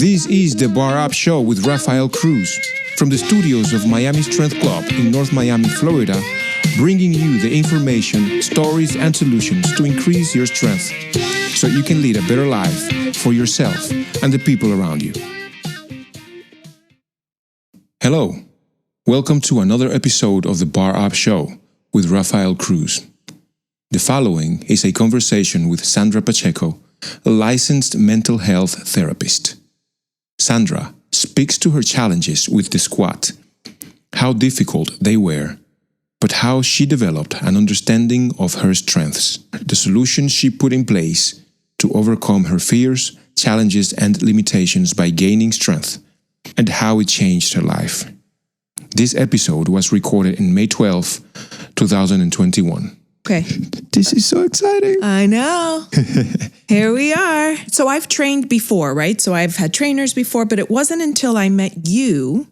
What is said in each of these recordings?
This is the Bar Up Show with Rafael Cruz from the studios of Miami Strength Club in North Miami, Florida, bringing you the information, stories, and solutions to increase your strength so you can lead a better life for yourself and the people around you. Hello, welcome to another episode of the Bar Up Show with Rafael Cruz. The following is a conversation with Sandra Pacheco, a licensed mental health therapist. Sandra speaks to her challenges with the squat, how difficult they were, but how she developed an understanding of her strengths, the solutions she put in place to overcome her fears, challenges, and limitations by gaining strength, and how it changed her life. This episode was recorded in May 12, 2021. Okay. This is so exciting. I know. Here we are. So I've trained before, right? So I've had trainers before, but it wasn't until I met you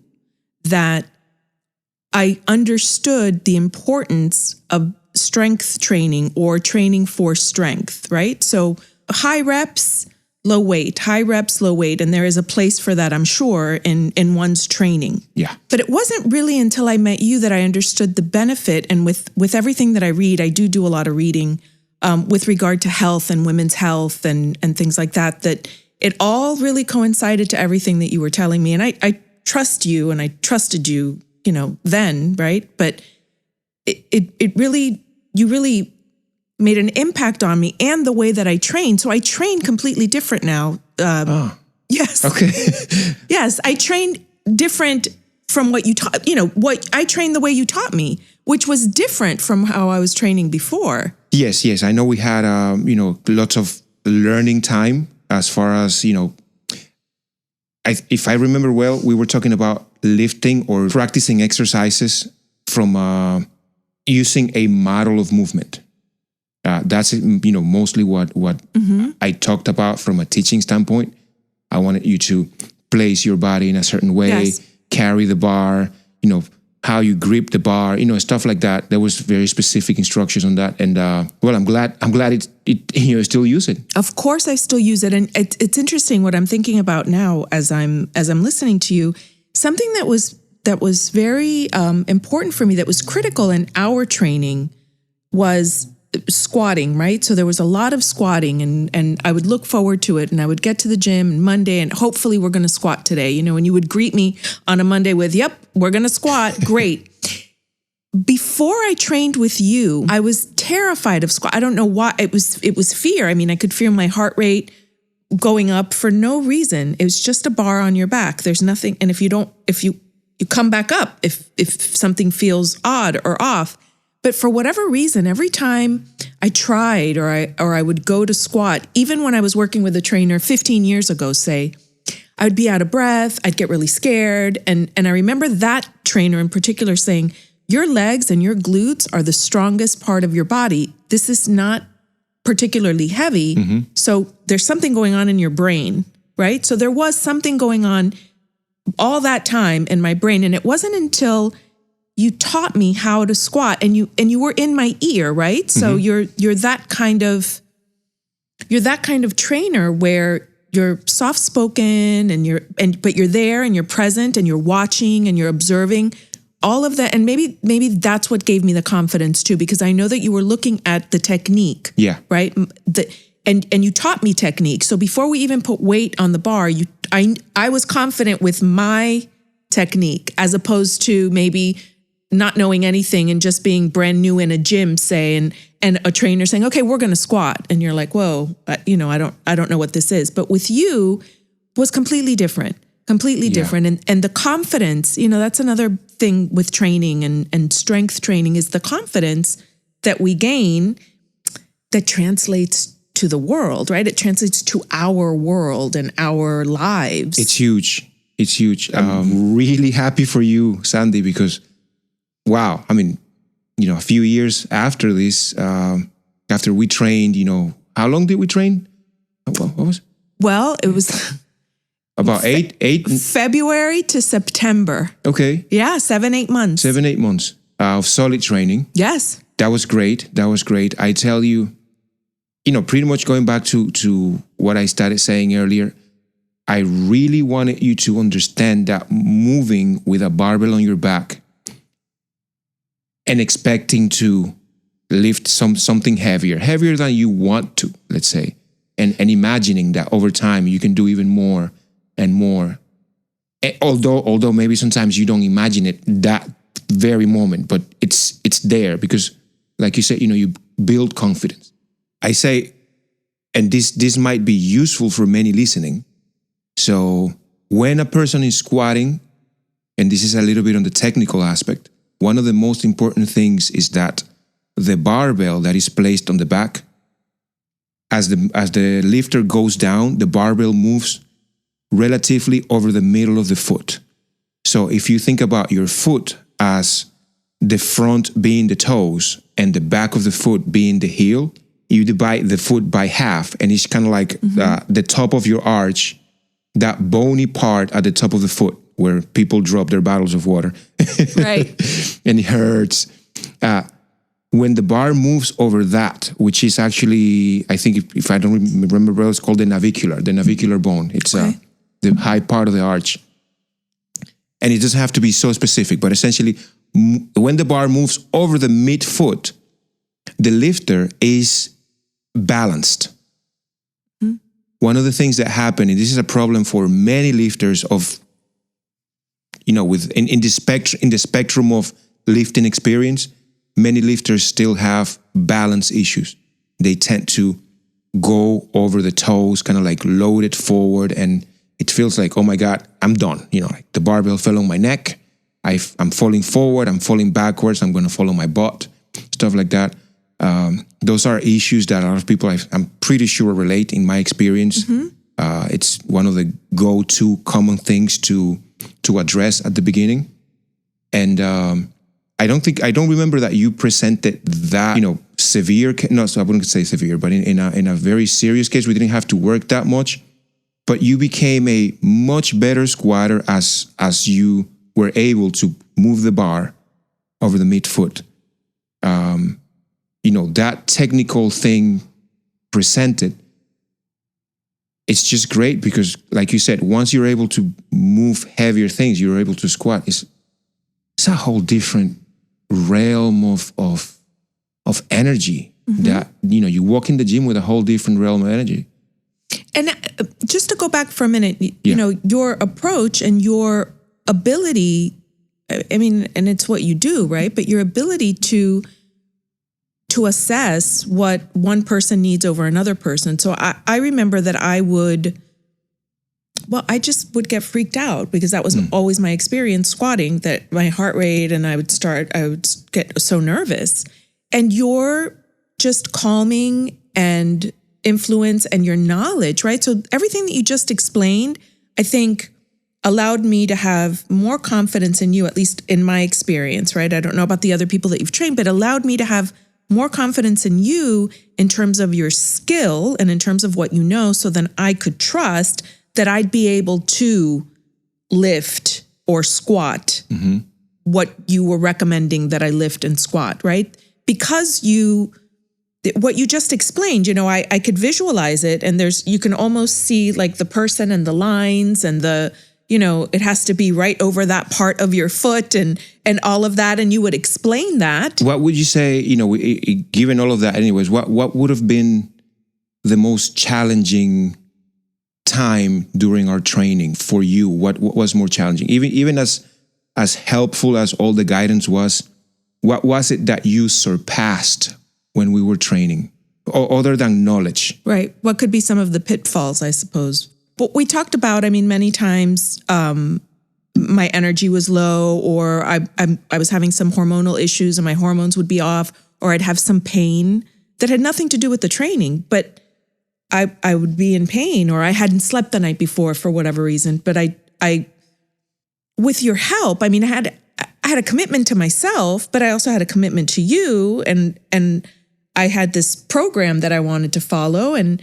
that I understood the importance of strength training or training for strength, right? So high reps, low weight, high reps, low weight. And there is a place for that, I'm sure, in one's training. Yeah. But it wasn't really until I met you that I understood the benefit. And with everything that I read, I do a lot of reading with regard to health and women's health and things like that, that it all really coincided to everything that you were telling me. And I trust you and I trusted you, then, right? But it really, you really made an impact on me and the way that I train. So I train completely different now. Yes. Okay. Yes, I trained different from what you taught, what I trained the way you taught me, which was different from how I was training before. Yes. I know we had, lots of learning time as far as, if I remember well, we were talking about lifting or practicing exercises from using a model of movement. That's mostly what I talked about from a teaching standpoint. I wanted you to place your body in a certain way, yes, carry the bar, how you grip the bar, stuff like that. There was very specific instructions on that, and I'm glad you still use it. Of course, I still use it, and it's interesting what I'm thinking about now as I'm listening to you. Something that was very important for me, that was critical in our training, was squatting, right? So there was a lot of squatting and I would look forward to it, and I would get to the gym Monday and hopefully we're going to squat today, and you would greet me on a Monday with, yep, we're going to squat. Great. Before I trained with you, I was terrified of squat. I don't know why. It was fear. I mean, I could feel my heart rate going up for no reason. It was just a bar on your back. There's nothing. And if you come back up, if something feels odd or off. But for whatever reason, every time I tried or I would go to squat, even when I was working with a trainer 15 years ago, say, I would be out of breath, I'd get really scared. And I remember that trainer in particular saying, your legs and your glutes are the strongest part of your body. This is not particularly heavy. Mm-hmm. So there's something going on in your brain, right? So there was something going on all that time in my brain. And it wasn't until you taught me how to squat, and you were in my ear, right? So mm-hmm. you're that kind of trainer where you're soft spoken but you're there and you're present and you're watching and you're observing all of that. And maybe that's what gave me the confidence too, because I know that you were looking at the technique. Yeah. Right. And you taught me technique. So before we even put weight on the bar, I was confident with my technique, as opposed to maybe not knowing anything and just being brand new in a gym, say, and a trainer saying, okay, we're going to squat. And you're like, whoa, I don't know what this is. But with you was completely different. And the confidence, that's another thing with training and strength training, is the confidence that we gain that translates to the world, right? It translates to our world and our lives. It's huge. I'm really happy for you, Sandy, because wow. I mean, a few years after this, after we trained, how long did we train? What was it? Well, it was about eight February to September. Okay. Yeah. 7-8 months. 7-8 months of solid training. Yes. That was great. I tell you, pretty much going back to what I started saying earlier, I really wanted you to understand that moving with a barbell on your back and expecting to lift something heavier than you want to, let's say, and imagining that over time you can do even more and more. Although maybe sometimes you don't imagine it that very moment, but it's there because, like you said, you build confidence. I say, and this might be useful for many listening. So when a person is squatting, and this is a little bit on the technical aspect, one of the most important things is that the barbell that is placed on the back, as the lifter goes down, the barbell moves relatively over the middle of the foot. So if you think about your foot as the front being the toes and the back of the foot being the heel, you divide the foot by half, and it's kind of like the top of your arch, that bony part at the top of the foot where people drop their bottles of water. Right. And it hurts. When the bar moves over that, which is actually, I think if I don't remember well, it's called the navicular bone. It's the high part of the arch. And it doesn't have to be so specific, but essentially when the bar moves over the midfoot, the lifter is balanced. Mm-hmm. One of the things that happen, and this is a problem for many lifters of, in the spectrum of lifting experience, many lifters still have balance issues. They tend to go over the toes, kind of like load it forward, and it feels like, oh my God, I'm done. Like the barbell fell on my neck. I'm falling forward, I'm falling backwards, I'm going to fall on my butt, stuff like that. Those are issues that a lot of people, I'm pretty sure, relate in my experience. Mm-hmm. It's one of the go-to common things to address at the beginning. And I don't remember that you presented that, severe, so I wouldn't say severe, but in a very serious case, we didn't have to work that much, but you became a much better squatter as you were able to move the bar over the midfoot. That technical thing presented, it's just great because, like you said, once you're able to move heavier things, you're able to squat. It's a whole different realm of energy. Mm-hmm. That you walk in the gym with a whole different realm of energy. And just to go back for a minute, your approach and your ability, and it's what you do, right? But your ability to assess what one person needs over another person. So I remember that I just would get freaked out because that was always my experience squatting, that my heart rate, and I would get so nervous. And your just calming and influence and your knowledge, right? So everything that you just explained, I think allowed me to have more confidence in you, at least in my experience, right? I don't know about the other people that you've trained, but allowed me to have more confidence in you in terms of your skill and in terms of what you know, so then I could trust that I'd be able to lift or squat what you were recommending that I lift and squat, right? Because what you just explained, I could visualize it, and you can almost see like the person and the lines and it has to be right over that part of your foot and all of that. And you would explain that. What would you say, given all of that anyways, what would have been the most challenging time during our training for you? What was more challenging? Even as helpful as all the guidance was, what was it that you surpassed when we were training, other than knowledge? Right. What could be some of the pitfalls, I suppose? But we talked about, many times my energy was low, or I was having some hormonal issues and my hormones would be off, or I'd have some pain that had nothing to do with the training, but I would be in pain, or I hadn't slept the night before for whatever reason. But I with your help, I had a commitment to myself, but I also had a commitment to you, and I had this program that I wanted to follow, and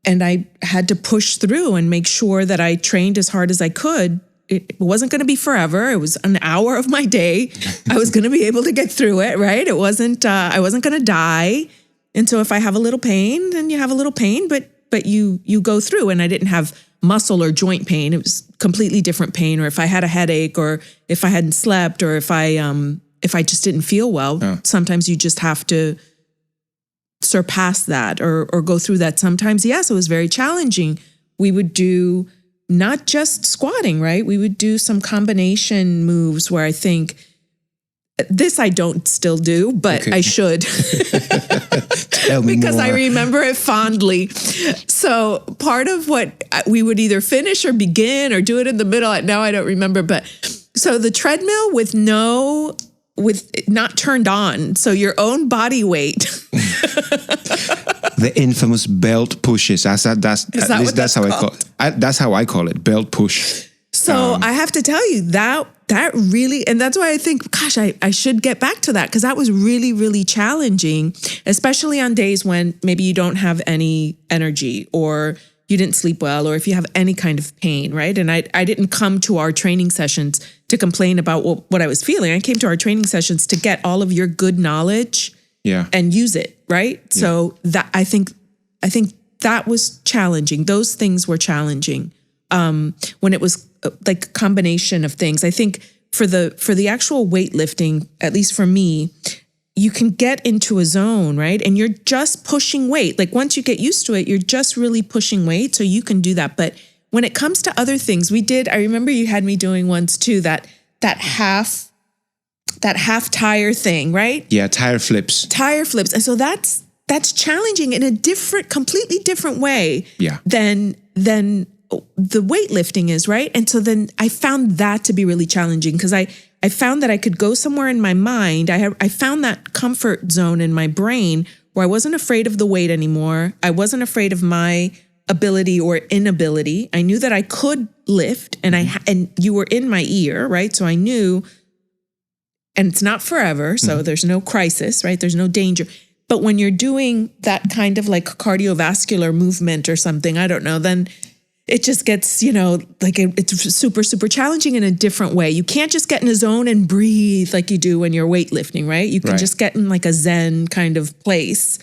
I had to push through and make sure that I trained as hard as I could. It wasn't going to be forever. It was an hour of my day. I was going to be able to get through it, right? It wasn't, I wasn't going to die. And so if I have a little pain, then you have a little pain, but but you go through. And I didn't have muscle or joint pain. It was completely different pain. Or if I had a headache, or if I hadn't slept, or if I just didn't feel well, sometimes you just have to surpass that or go through that. Sometimes, yes, it was very challenging. We would do not just squatting, right? We would do some combination moves where I think this I don't still do, but I should. Tell me because more. I remember it fondly. So part of what we would either finish or begin or do it in the middle. Now I don't remember, but so the treadmill with not turned on. So your own body weight. The infamous belt pushes. That's how I call it. That's how I call it, belt push. So I have to tell you that really, and that's why I think, gosh, I should get back to that, because that was really, really challenging, especially on days when maybe you don't have any energy, or you didn't sleep well, or if you have any kind of pain, right? And I didn't come to our training sessions to complain about what I was feeling. I came to our training sessions to get all of your good knowledge and use it, right? Yeah. So that I think that was challenging. Those things were challenging. When it was like a combination of things. I think for the actual weightlifting, at least for me, you can get into a zone, right? And you're just pushing weight. Like once you get used to it, you're just really pushing weight. So you can do that. But when it comes to other things, I remember you had me doing once too, that half tire thing, right? Yeah, tire flips. And so that's challenging in a completely different way than the weightlifting is, right? And so then I found that to be really challenging, because I found that I could go somewhere in my mind. I found that comfort zone in my brain where I wasn't afraid of the weight anymore. I wasn't afraid of my ability or inability. I knew that I could lift, and you were in my ear, right? So I knew, and it's not forever, so there's no crisis, right? There's no danger. But when you're doing that kind of like cardiovascular movement or something, I don't know, then it just gets, like it's super, super challenging in a different way. You can't just get in a zone and breathe like you do when you're weightlifting, right? You can just get in like a Zen kind of place.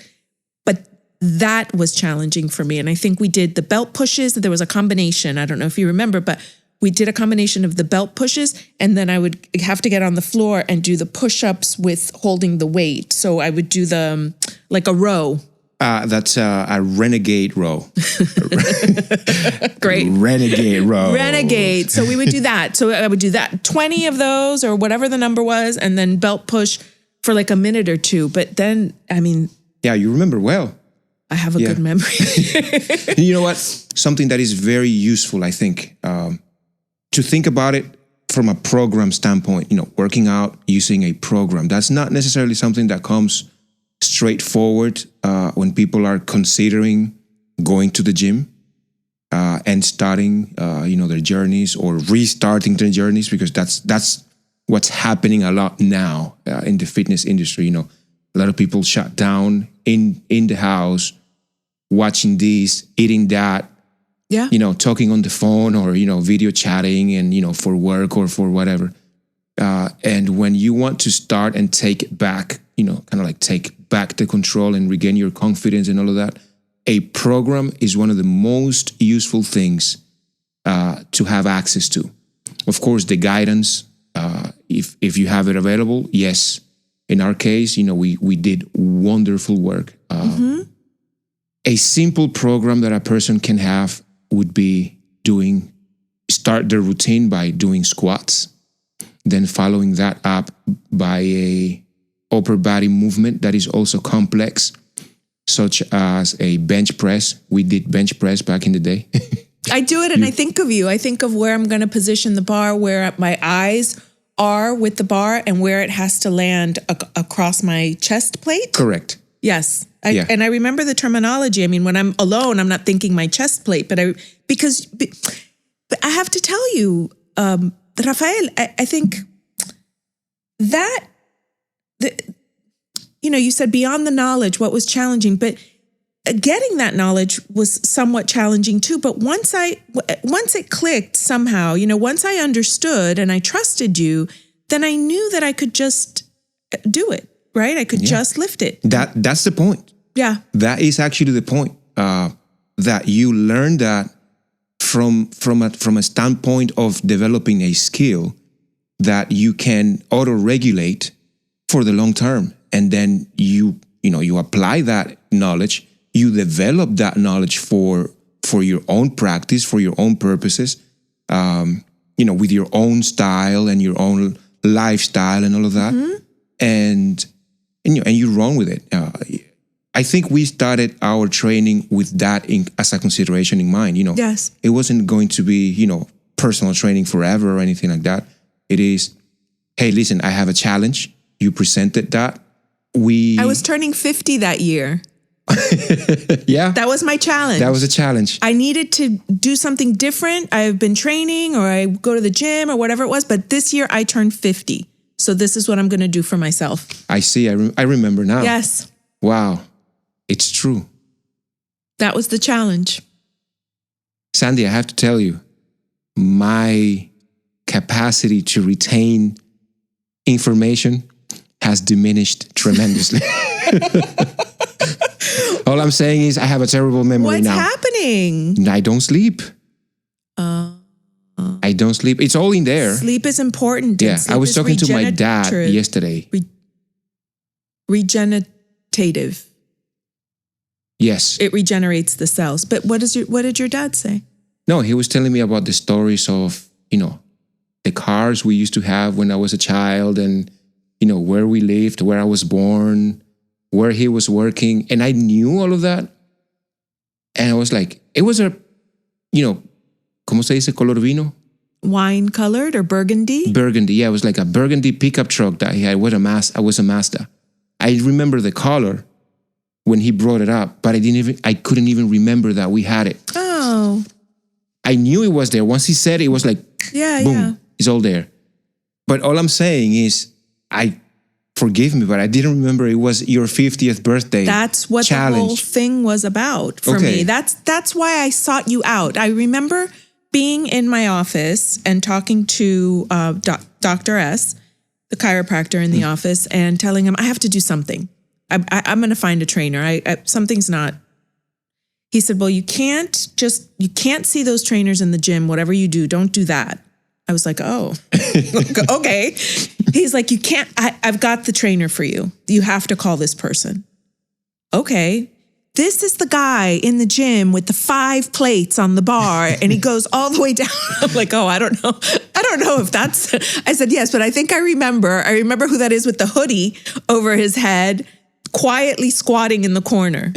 But that was challenging for me. And I think we did the belt pushes. There was a combination. I don't know if you remember, but we did a combination of the belt pushes, and then I would have to get on the floor and do the push-ups with holding the weight. So I would do like a row. That's a renegade row. Great. Renegade row. Renegade. So we would do that. So I would do that, 20 of those or whatever the number was, and then belt push for like a minute or two. But then, yeah, you remember well. I have a good memory. You know what? Something that is very useful, I think, to think about it from a program standpoint, working out using a program. That's not necessarily something that comes straightforward when people are considering going to the gym and starting, their journeys or restarting their journeys, because that's what's happening a lot now in the fitness industry. A lot of people shut down in the house, watching this, eating that, talking on the phone or, video chatting and, for work or for whatever. And when you want to start and take it back, kind of like take back the control and regain your confidence and all of that, a program is one of the most useful things to have access to. Of course, the guidance, if you have it available, yes. In our case, we did wonderful work. A simple program that a person can have would be start their routine by doing squats, then following that up by a upper body movement that is also complex, such as a bench press. We did bench press back in the day. I do it and I think of you. I think of where I'm going to position the bar, where my eyes are with the bar and where it has to land across my chest plate. Correct. Yes. And I remember the terminology. When I'm alone, I'm not thinking my chest plate, but I have to tell you, Rafael, I think that, you said beyond the knowledge, what was challenging, but getting that knowledge was somewhat challenging too. But once it clicked somehow, once I understood and I trusted you, then I knew that I could just do it, right? I could just lift it. That's the point. Yeah. That is actually the point. that you learn that from a standpoint of developing a skill that you can auto-regulate for the long term, and then you apply that knowledge, you develop that knowledge for your own practice, for your own purposes, with your own style and your own lifestyle and all of that, and you run with it. I think we started our training with that as a consideration in mind. Yes, it wasn't going to be personal training forever or anything like that. It is, hey, listen, I have a challenge. You presented that. I was turning 50 that year. Yeah. That was my challenge. That was a challenge. I needed to do something different. I've been training, or I go to the gym or whatever it was, but this year I turned 50. So this is what I'm going to do for myself. I see. I remember now. Yes. Wow. It's true. That was the challenge. Sandy, I have to tell you, my capacity to retain information has diminished tremendously. All I'm saying is I have a terrible memory now. What's happening? I don't sleep. I don't sleep. It's all in there. Sleep is important. Yeah, I was talking to my dad yesterday. Regenerative. Yes. It regenerates the cells. But what did your dad say? No, he was telling me about the stories of, the cars we used to have when I was a child, and, where we lived, where I was born, where he was working. And I knew all of that. And I was like, it was a, ¿cómo se dice color vino? Wine colored or burgundy? Burgundy. Yeah, it was like a burgundy pickup truck that he had with I was a Mazda. I remember the color when he brought it up, but I couldn't even remember that we had it. Oh. I knew it was there. Once he said it, it was like, boom, it's all there. But all I'm saying is, forgive me, but I didn't remember it was your 50th birthday. That's what challenge. The whole thing was about for me. That's why I sought you out. I remember being in my office and talking to Dr. S, the chiropractor in the office, and telling him I have to do something. I'm going to find a trainer. Something's not. He said, well, you can't see those trainers in the gym. Whatever you do, don't do that. I was like, oh, okay. He's like, you can't, I've got the trainer for you. You have to call this person. Okay. This is the guy in the gym with the 5 plates on the bar, and he goes all the way down. I'm like, oh, I don't know if that's, I said, yes, but I think I remember who that is with the hoodie over his head, quietly squatting in the corner.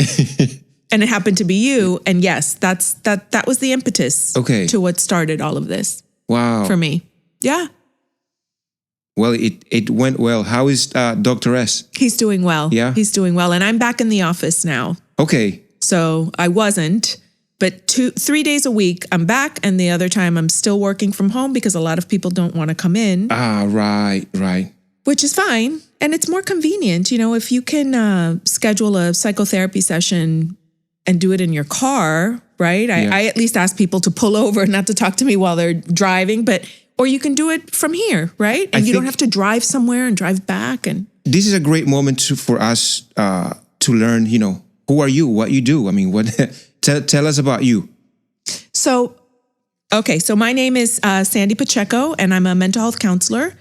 And it happened to be you. And yes, that was the impetus to what started all of this. Wow. For me. Yeah. Well, it went well. How is Dr. S? He's doing well. Yeah. He's doing well. And I'm back in the office now. Okay. So I wasn't, but 3 days a week I'm back. And the other time I'm still working from home because a lot of people don't want to come in. Ah, right. Which is fine. And it's more convenient. If you can schedule a psychotherapy session and do it in your car, right? I at least ask people to pull over, not to talk to me while they're driving, or you can do it from here, right? And you don't have to drive somewhere and drive back. And this is a great moment for us to learn, who are you, what you do? I mean, tell us about you. So my name is Sandy Pacheco, and I'm a mental health counselor.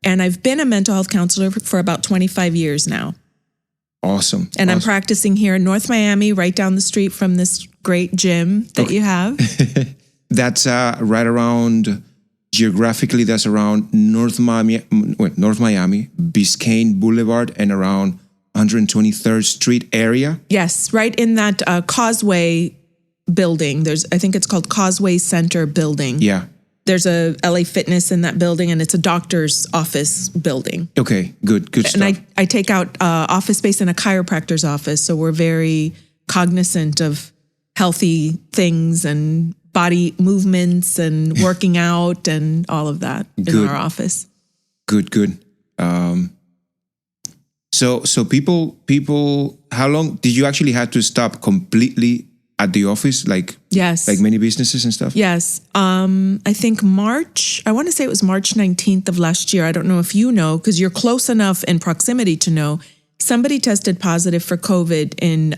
And I've been a mental health counselor for about 25 years now. Awesome. And I'm practicing here in North Miami, right down the street from this great gym that you have. That's right around, geographically, that's around North Miami, Biscayne Boulevard, and around 123rd Street area. Yes, right in that Causeway building. I think it's called Causeway Center building. Yeah. There's a LA Fitness in that building, and it's a doctor's office building. Okay, good stuff. And I take out office space in a chiropractor's office, so we're very cognizant of healthy things and body movements and working out and all of that in our office. Good. So people, how long did you actually have to stop completely at the office, yes, like many businesses and stuff? Yes. I think I want to say it was March 19th of last year. I don't know if you know, because you're close enough in proximity to know. Somebody tested positive for COVID in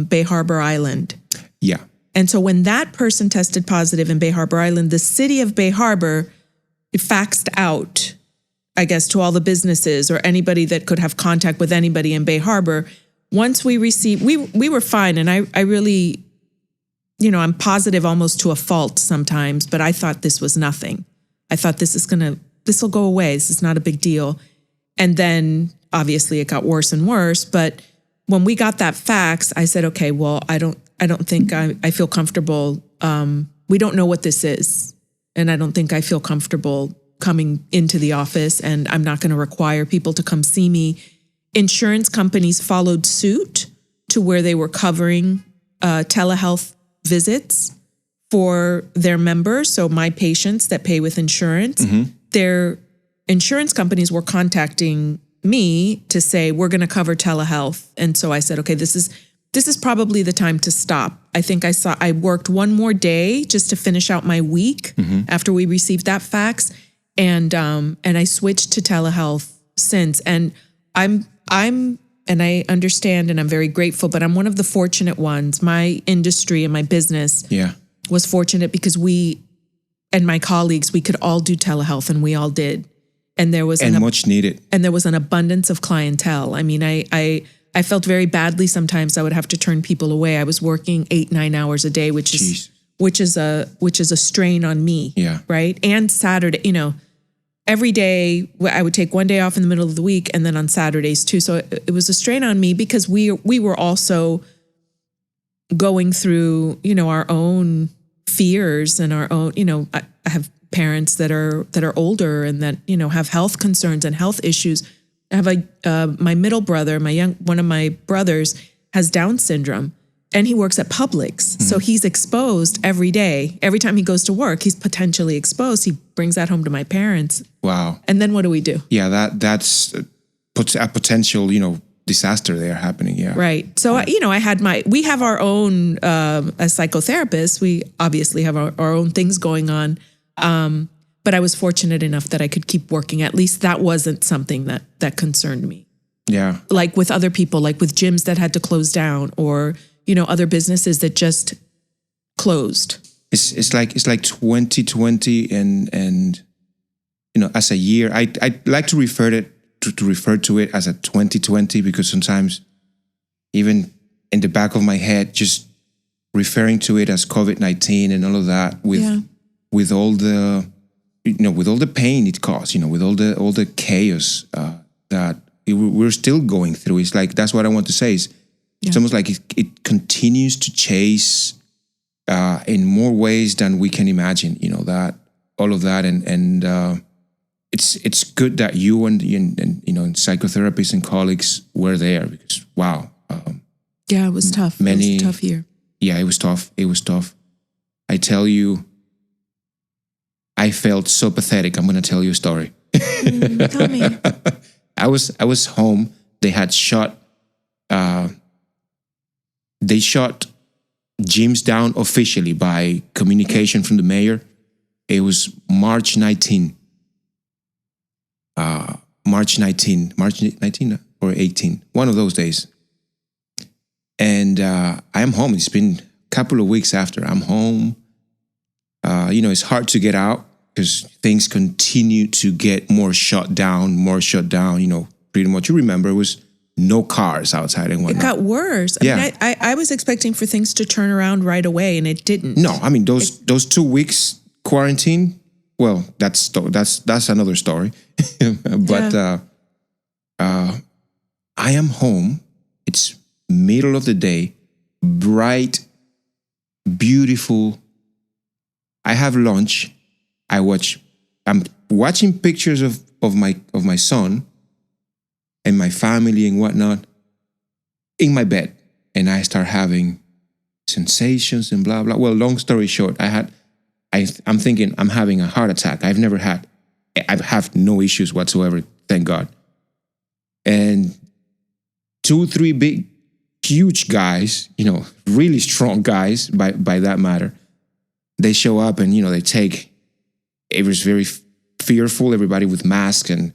Bay Harbor Island. Yeah. And so when that person tested positive in Bay Harbor Island, the city of Bay Harbor faxed out, I guess, to all the businesses or anybody that could have contact with anybody in Bay Harbor. Once we received, we were fine. And I really, I'm positive almost to a fault sometimes, but I thought this was nothing. I thought this will go away. This is not a big deal. And then obviously it got worse and worse. But when we got that fax, I said, okay, well, I don't think I feel comfortable. We don't know what this is. And I don't think I feel comfortable coming into the office, and I'm not going to require people to come see me. Insurance companies followed suit to where they were covering telehealth visits for their members. So my patients that pay with insurance, their insurance companies were contacting me to say, we're going to cover telehealth. And so I said, okay, this is probably the time to stop. I think I worked one more day just to finish out my week after we received that fax. And I switched to telehealth since. And and I understand and I'm very grateful, but I'm one of the fortunate ones. My industry and my business was fortunate because we and my colleagues, we could all do telehealth, and we all did. And there was much needed. And there was an abundance of clientele. I mean, I felt very badly sometimes. I would have to turn people away. I was working 8-9 hours a day, which is a strain on me. Yeah. Right. And Saturday, every day I would take one day off in the middle of the week, and then on Saturdays too. So it was a strain on me because we were also going through, our own fears and our own, I have parents that are older and that, have health concerns and health issues. I have my middle brother, one of my brothers has Down syndrome, and he works at Publix. So he's exposed every day. Every time he goes to work, he's potentially exposed. He brings that home to my parents. Wow. And then what do we do? Yeah, that's a potential, disaster there happening. Yeah. Right. So, we have our own, as psychotherapists, we obviously have our own things going on. But I was fortunate enough that I could keep working. At least that wasn't something that concerned me. Yeah. Like with other people, like with gyms that had to close down, or, other businesses that just closed. It's like 2020 and as a year, I like to refer to it as a 2020, because sometimes even in the back of my head, just referring to it as COVID-19 and all of that with all the with all the pain it caused, with all the chaos that we're still going through. It's like, that's what I want to say. It's almost like it continues to chase in more ways than we can imagine. That all of that, and it's good that you and psychotherapists and colleagues were there, because wow. It was tough. It was a tough year. Yeah, it was tough. It was tough. I tell you, I felt so pathetic. I'm going to tell you a story. Tell me. I was home. They had shut gyms down officially by communication from the mayor. It was March 19 or 18, one of those days. And I am home. It's been a couple of weeks after I'm home. It's hard to get out because things continue to get more shut down. Pretty much, you remember, it was no cars outside and whatnot. It got worse. I was expecting for things to turn around right away, and it didn't. No, I mean, those 2 weeks quarantine, well, that's another story. But I am home. It's middle of the day, bright, beautiful. I have lunch. I'm watching pictures of my son and my family and whatnot in my bed, and I start having sensations and blah blah. Well, long story short, I'm thinking I'm having a heart attack. I have no issues whatsoever, thank God. And 2-3 big, huge guys, really strong guys by that matter, they show up and they take. It was very fearful. Everybody with masks and.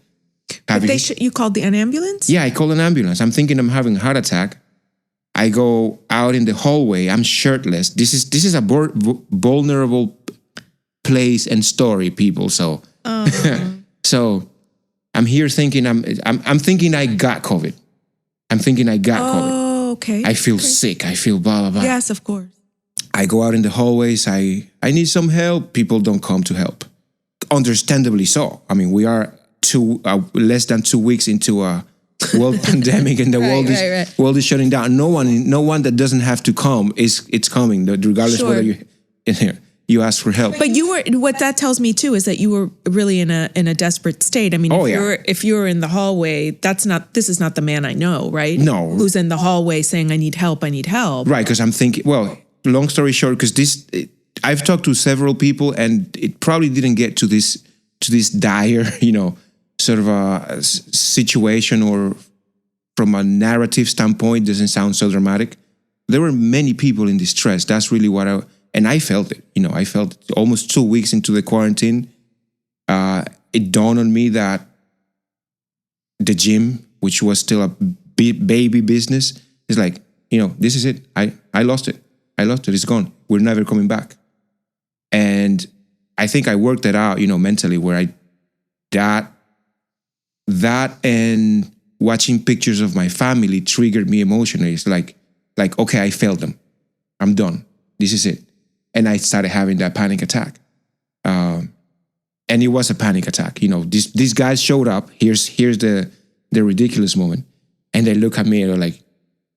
You called an ambulance? Yeah, I called an ambulance. I'm thinking I'm having a heart attack. I go out in the hallway. I'm shirtless. This is a vulnerable place and story, people. So, so I'm here thinking I'm thinking I got COVID. I'm thinking I got COVID. Oh, okay. I feel sick. I feel blah blah blah. Yes, of course. I go out in the hallways. I need some help. People don't come to help. Understandably so. I mean, we are less than 2 weeks into a world pandemic, and the world is shutting down. No one that doesn't have to come it's coming, regardless whether you in here. You ask for help. But what that tells me too is that you were really in a desperate state. I mean, if you're in the hallway, this is not the man I know, right? No. Who's in the hallway saying, I need help. Right, because I'm thinking, well, long story short, because I've talked to several people, and it probably didn't get to this dire, sort of a situation, or from a narrative standpoint, doesn't sound so dramatic. There were many people in distress. That's really what I felt it. I felt it almost 2 weeks into the quarantine. It dawned on me that the gym, which was still a baby business, is like, this is it. I lost it. It's gone. We're never coming back. And I think I worked that out, mentally, where that and watching pictures of my family triggered me emotionally. It's like, okay, I failed them. I'm done. This is it. And I started having that panic attack. And it was a panic attack. These guys showed up. Here's the ridiculous moment. And they look at me and they're like,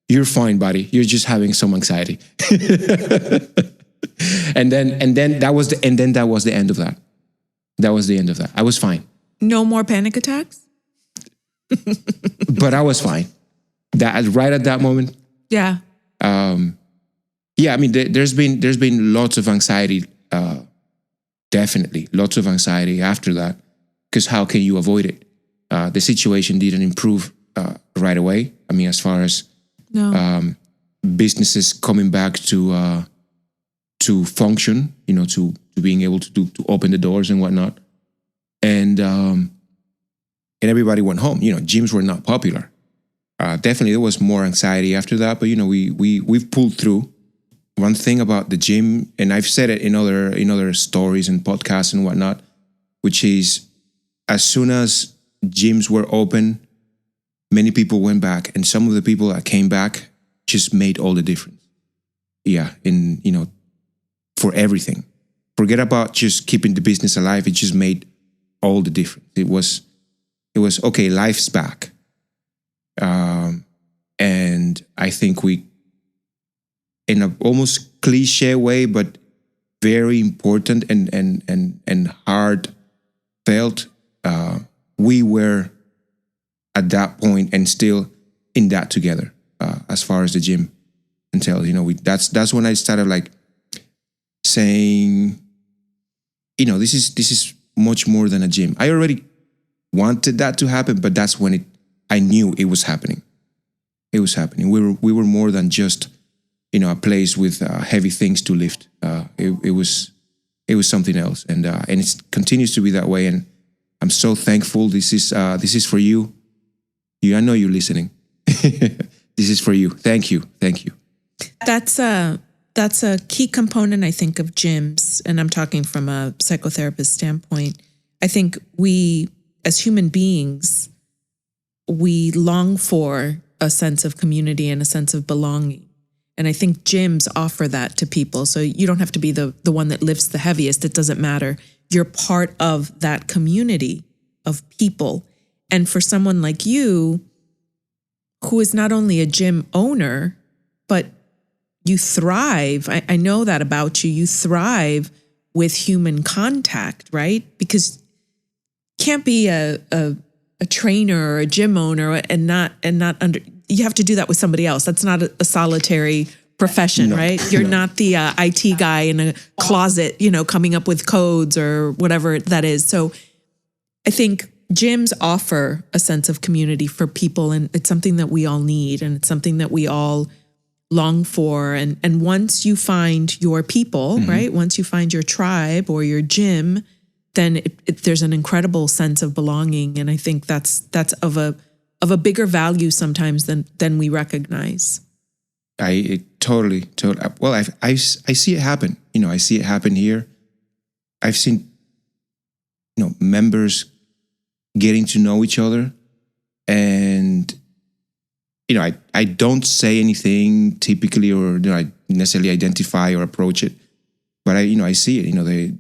you're fine, buddy. You're just having some anxiety. and then that was the end of that. That was the end of that. I was fine. No more panic attacks? But I was fine. Right at that moment. Yeah. Yeah, I mean, there's been lots of anxiety, definitely lots of anxiety after that, because how can you avoid it? The situation didn't improve right away. I mean, as far as businesses coming back to function, to being able to open the doors and whatnot, and everybody went home. Gyms were not popular. Definitely, there was more anxiety after that, but we've pulled through. One thing about the gym, and I've said it in other stories and podcasts and whatnot, which is, as soon as gyms were open, many people went back, and some of the people that came back just made all the difference. Yeah, for everything. Forget about just keeping the business alive. It just made all the difference. It was okay. Life's back, and I think we, in an almost cliche way, but very important and heartfelt, we were at that point and still in that together, as far as the gym entails. That's when I started like saying, this is much more than a gym. I already wanted that to happen, but that's when I knew it was happening. It was happening. We were more than just a place with heavy things to lift. It was something else, and it continues to be that way. And I'm so thankful. This is for you. I know you're listening. This is for you. Thank you. That's a key component, I think, of gyms, and I'm talking from a psychotherapist standpoint. I think we, as human beings, we long for a sense of community and a sense of belonging. And I think gyms offer that to people. So you don't have to be the one that lifts the heaviest. It doesn't matter. You're part of that community of people. And for someone like you, who is not only a gym owner, but you thrive. I know that about you. You thrive with human contact, right? Because you can't be a trainer or a gym owner and not under. You have to do that with somebody else. That's not a solitary profession, right? You're not the IT guy in a closet, coming up with codes or whatever that is. So I think gyms offer a sense of community for people, and it's something that we all need, and it's something that we all long for. And once you find your people, right? Once you find your tribe or your gym, then there's an incredible sense of belonging. And I think that's of a bigger value sometimes than we recognize. Totally. Well, I see it happen. I see it happen here. I've seen, members getting to know each other, and I don't say anything typically, or I necessarily identify or approach it, but I see it.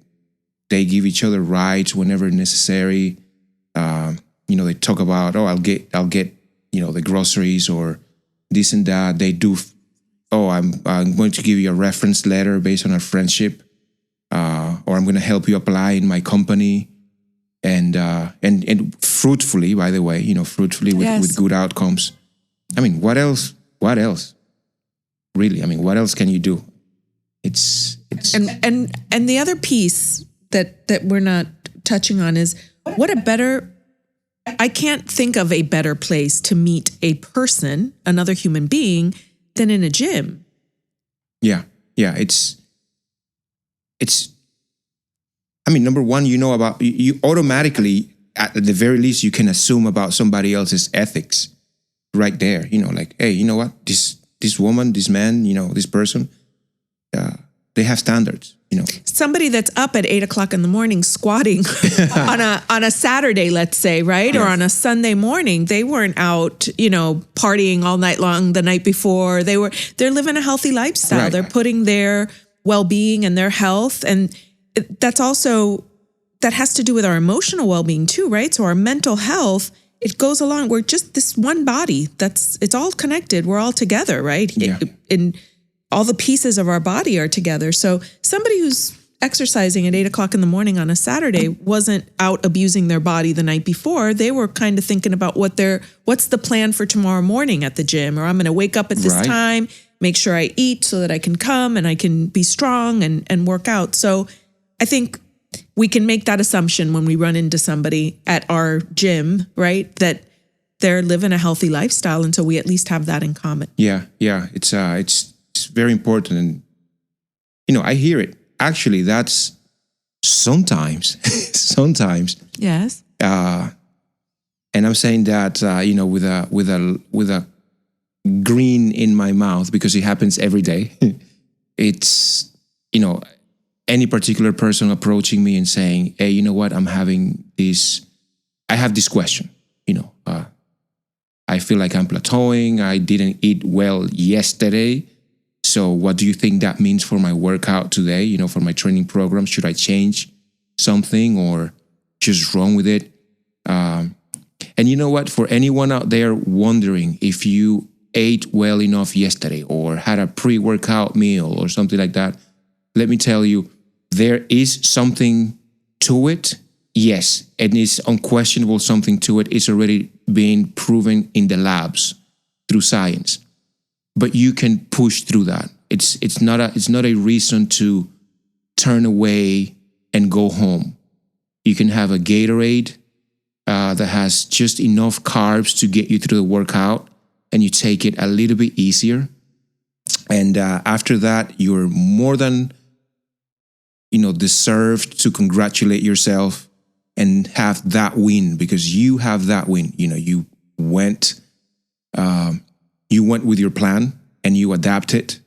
They give each other rides whenever necessary. They talk about, I'll get the groceries or this and that. They do. I'm going to give you a reference letter based on our friendship, or I'm going to help you apply in my company, and fruitfully, by the way, fruitfully with good outcomes. I mean, what else? What else? Really? I mean, what else can you do? It's and the other piece that we're not touching on is I can't think of a better place to meet a person, another human being, than in a gym. Yeah. It's. I mean, number one, about you automatically, at the very least, you can assume about somebody else's ethics, right there. Like, hey, you know what? This woman, this man, this person, they have standards. Somebody that's up at 8:00 in the morning squatting on a Saturday, let's say, right? Yes. Or on a Sunday morning, they weren't out, partying all night long the night before. They're living a healthy lifestyle. Right. They're putting their well-being and their health, and that has to do with our emotional well-being too, right? So our mental health, it goes along. We're just this one body. It's all connected. We're all together, right? Yeah. And all the pieces of our body are together. So somebody who's exercising at 8:00 in the morning on a Saturday wasn't out abusing their body the night before. They were kind of thinking about what's the plan for tomorrow morning at the gym, or I'm going to wake up at this time, make sure I eat so that I can come and I can be strong and work out. So I think we can make that assumption when we run into somebody at our gym, right? That they're living a healthy lifestyle, and so we at least have that in common. Yeah. It's very important, and I hear it. Actually, that's sometimes. Yes. And I'm saying that with a grin in my mouth, because it happens every day. It's any particular person approaching me and saying, hey, you know what? I have this question. I feel like I'm plateauing. I didn't eat well yesterday. So what do you think that means for my workout today? For my training program? Should I change something or just run with it? And you know what? For anyone out there wondering if you ate well enough yesterday or had a pre-workout meal or something like that, let me tell you, there is something to it. Yes, and it's unquestionable something to it. It's already been proven in the labs through science. But you can push through that. It's not a reason to turn away and go home. You can have a Gatorade that has just enough carbs to get you through the workout, and you take it a little bit easier. And after that, you're more than deserved to congratulate yourself and have that win, because you have that win. You went with your plan and you adapted,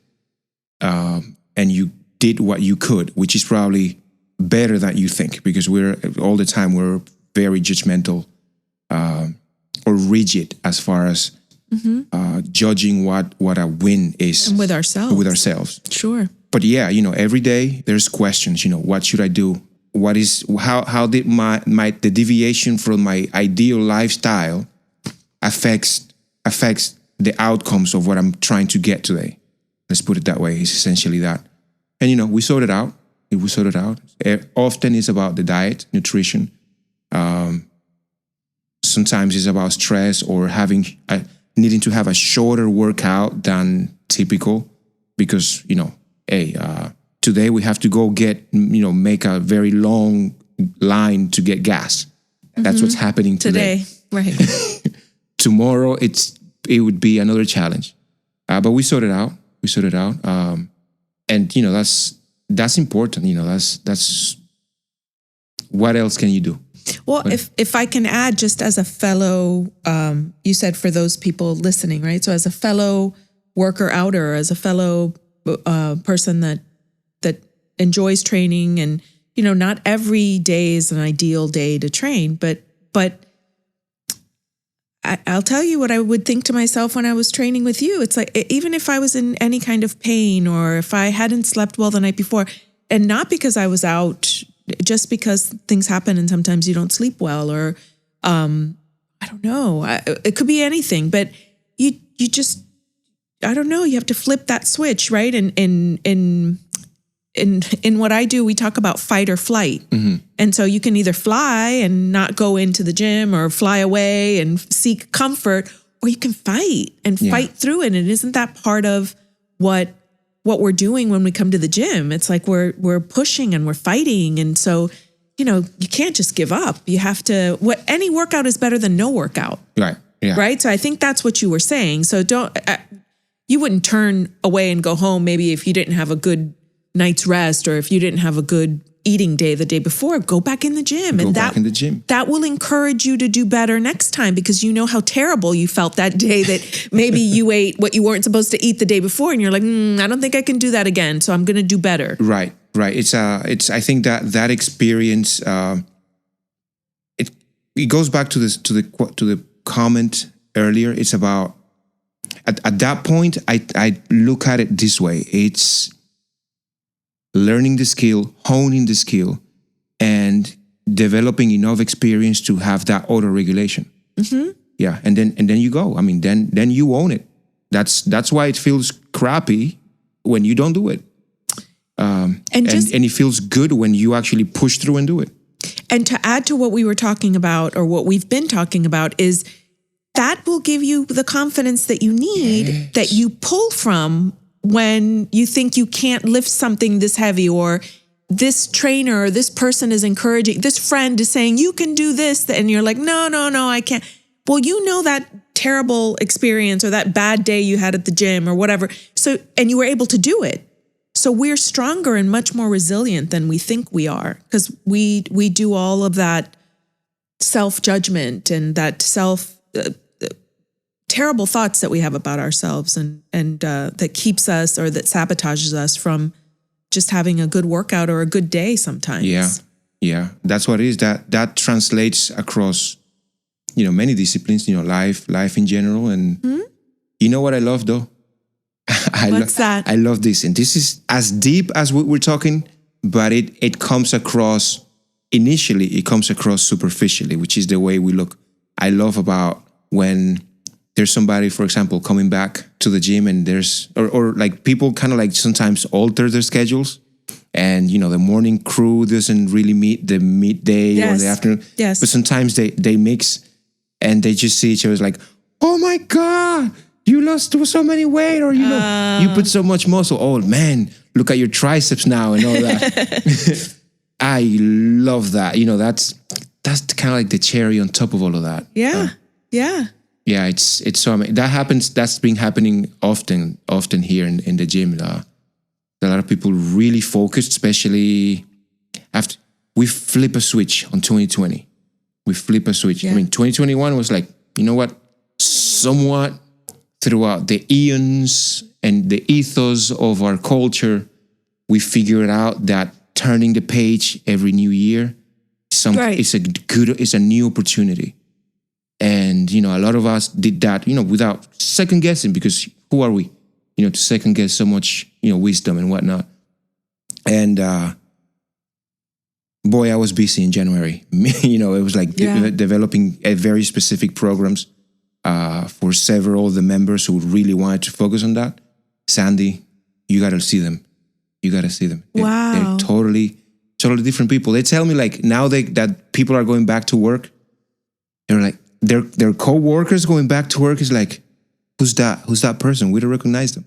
and you did what you could, which is probably better than you think, because we're very judgmental or rigid as far as judging what a win is. And with ourselves. Sure. But yeah, every day there's questions. What should I do? How did the deviation from my ideal lifestyle affects the outcomes of what I'm trying to get today? Let's put it that way. It's essentially that. And we sort it out. Often it's about the diet, nutrition. Sometimes it's about stress or needing to have a shorter workout than typical, because today we have to go make a very long line to get gas. That's what's happening today. Right. Tomorrow it would be another challenge, but we sort it out. And that's important. That's what else can you do? Well, if I can add, just as a fellow, you said for those people listening, right? So as a fellow worker outer, as a fellow person that enjoys training, and not every day is an ideal day to train, but I'll tell you what I would think to myself when I was training with you. It's like, even if I was in any kind of pain, or if I hadn't slept well the night before, and not because I was out, just because things happen and sometimes you don't sleep well, or I don't know, it could be anything, but you just, I don't know, you have to flip that switch, right? In what I do, we talk about fight or flight. Mm-hmm. And so you can either fly and not go into the gym, or fly away and seek comfort, or you can fight and fight through it. And isn't that part of what we're doing when we come to the gym? It's like we're pushing and we're fighting. And so, you can't just give up. You have to, any workout is better than no workout. Right. Yeah. Right. So I think that's what you were saying. So you wouldn't turn away and go home maybe if you didn't have a good night's rest, or if you didn't have a good eating day the day before. Go back in the gym. That will encourage you to do better next time, because you know how terrible you felt that day that maybe you ate what you weren't supposed to eat the day before, and you're like, I don't think I can do that again, so I'm going to do better. Right. It's I think that experience, it goes back to the comment earlier. It's about at that point, I look at it this way. It's learning the skill, honing the skill, and developing enough experience to have that auto-regulation. Mm-hmm. Yeah, and then you go. I mean, then you own it. That's why it feels crappy when you don't do it. And it feels good when you actually push through and do it. And to add to what we were talking about, or what we've been talking about, is that will give you the confidence that you need, that you pull from when you think you can't lift something this heavy, or this trainer or this person is encouraging, this friend is saying, you can do this. And you're like, no, I can't. Well, that terrible experience, or that bad day you had at the gym, or whatever. So, and you were able to do it. So we're stronger and much more resilient than we think we are, because we do all of that self-judgment and that terrible thoughts that we have about ourselves, and that keeps us, or that sabotages us from just having a good workout or a good day sometimes. Yeah. That's what it is. That translates across, many disciplines, life in general. And you know what I love though? What's that? I love this. And this is as deep as we're talking, but it comes across, initially it comes across superficially, which is the way we look. I love about when there's somebody, for example, coming back to the gym, and or like people kind of like sometimes alter their schedules, and the morning crew doesn't really meet the midday or the afternoon. Yes. But sometimes they mix, and they just see each other like, oh my God, you lost so many weight, or you put so much muscle. Oh man, look at your triceps now and all that. I love that. That's kind of like the cherry on top of all of that. Yeah, it's so amazing. That happens. That's been happening often here in the gym. A lot of people really focused, especially after we flip a switch on 2020. We flip a switch. Yeah. I mean, 2021 was like, you know what? Somewhat throughout the eons and the ethos of our culture, we figured out that turning the page every new year, it's a new opportunity. And, a lot of us did that, without second guessing, because who are we, to second guess so much, wisdom and whatnot. And, boy, I was busy in January. It was like developing a very specific programs for several of the members who really wanted to focus on that. Sandy, you got to see them. Wow. They're totally different people. They tell me like now that people are going back to work, they're like, their co-workers going back to work is like, who's that person? We don't recognize them.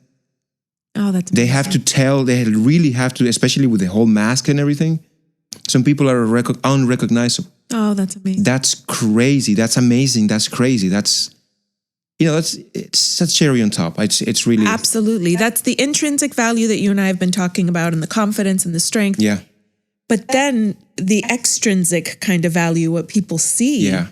Oh, that's amazing. They really have to, especially with the whole mask and everything. Some people are unrecognizable. Oh, that's amazing. That's crazy. That's amazing. That's crazy. That's cherry on top. It's really. Absolutely. That's the intrinsic value that you and I have been talking about, and the confidence and the strength. Yeah. But then the extrinsic kind of value, what people see. Yeah.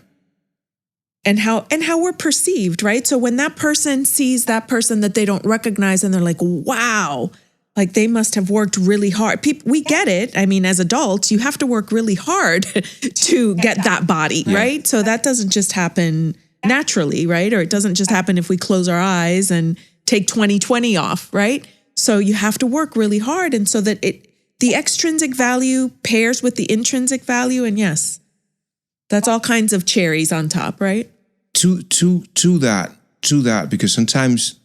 and how we're perceived, right? So when that person sees that person that they don't recognize and they're like, wow, like they must have worked really hard. We get it. I mean, as adults, you have to work really hard to get that body, right? So that doesn't just happen naturally, right? Or it doesn't just happen if we close our eyes and take 20/20 off, right? So you have to work really hard. And so that the extrinsic value pairs with the intrinsic value. And yes, that's all kinds of cherries on top, right? To that, because sometimes,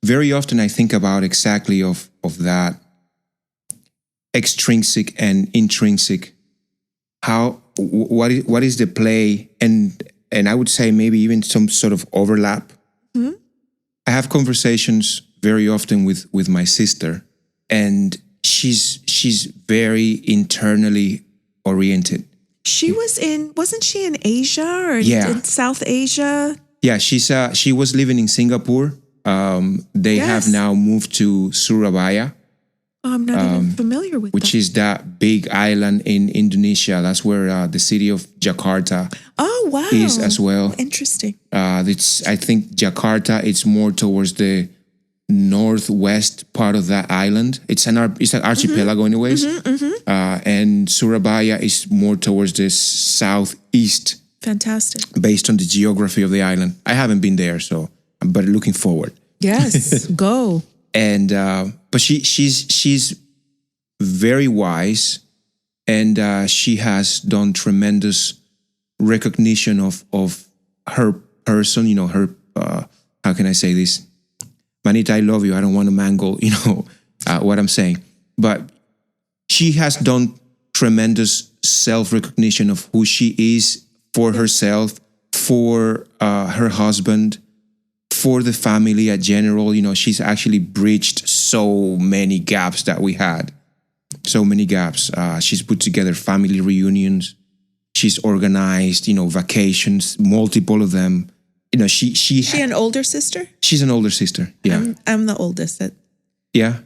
very often, I think about exactly of that extrinsic and intrinsic. What is the play, and I would say maybe even some sort of overlap. Mm-hmm. I have conversations very often with my sister, and she's very internally oriented. Wasn't she in Asia or in South Asia? Yeah, she was living in Singapore. They have now moved to Surabaya. Oh, I'm not even familiar with which is that big island in Indonesia. That's where the city of Jakarta is as well. Interesting. I think Jakarta is more towards the northwest part of that island. It's an archipelago anyways. And Surabaya is more towards the southeast. Fantastic. Based on the geography of the island. I haven't been there, but looking forward. Yes, go. And but she's very wise, and she has done tremendous recognition of her person. You know, her how can I say this? Manita, I love you. I don't want to mangle, what I'm saying. But she has done tremendous self-recognition of who she is for herself, for her husband, for the family in general. She's actually bridged so many gaps that we had. So many gaps. She's put together family reunions. She's organized, vacations, multiple of them. She an older sister? She's an older sister. Yeah. I'm the oldest. Yeah.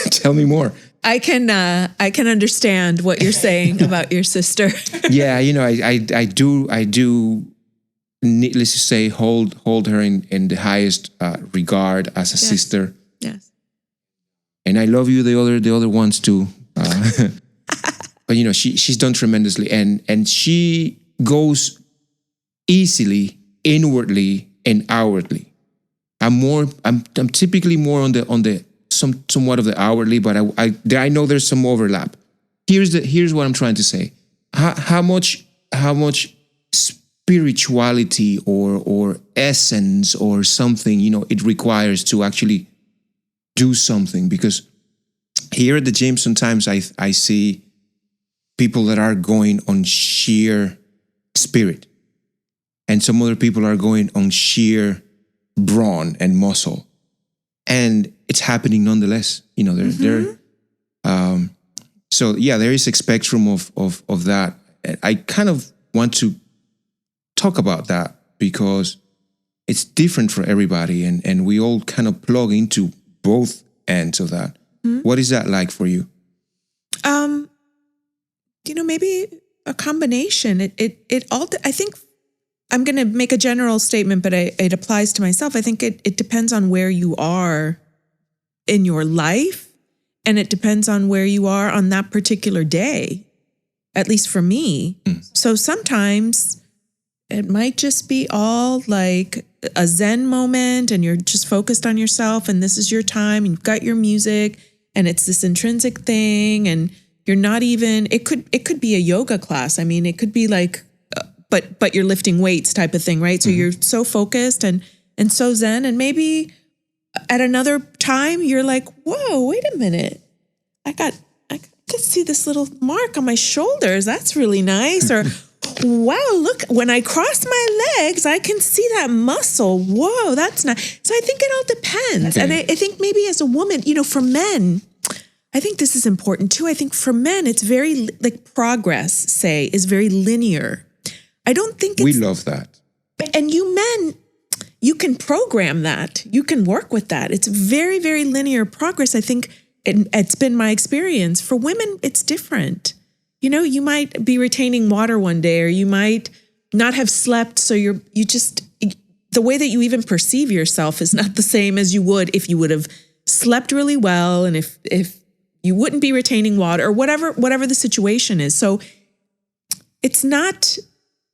Tell me more. I can understand what you're saying about your sister. Yeah, I do needless to say hold her in the highest regard as a sister. Yes. And I love you the other ones too. But she's done tremendously, and she goes easily inwardly and outwardly. I'm typically more on the somewhat of the outwardly, but I know there's some overlap. Here's what I'm trying to say. How much spirituality or essence or something it requires to actually do something, because here at the gym sometimes I see people that are going on sheer spirit, and some other people are going on sheer brawn and muscle, and it's happening nonetheless. So yeah, there is a spectrum of that. I kind of want to talk about that because it's different for everybody, and we all kind of plug into both ends of that. Mm-hmm. What is that like for you? Maybe a combination. It all. I think I'm going to make a general statement, but it applies to myself. I think it depends on where you are in your life, and it depends on where you are on that particular day. At least for me. So sometimes it might just be all like a Zen moment, and you're just focused on yourself, and this is your time, and you've got your music, and it's this intrinsic thing, and you're not even, it could be a yoga class. I mean, it could be like, but you're lifting weights type of thing, right? So you're so focused and so Zen, and maybe at another time you're like, whoa, wait a minute. I can see this little mark on my shoulders. That's really nice. Or, wow, look, when I cross my legs, I can see that muscle. Whoa, that's nice. So I think it all depends. Okay. And I think maybe as a woman, for men, I think this is important too. I think for men, it's very, like progress, say, is very linear. I don't think we love that. And you men, you can program that. You can work with that. It's very, very linear progress. I think it's been my experience. For women, it's different. You might be retaining water one day, or you might not have slept. So the way that you even perceive yourself is not the same as you would if you would have slept really well. And if you wouldn't be retaining water or whatever the situation is. So it's not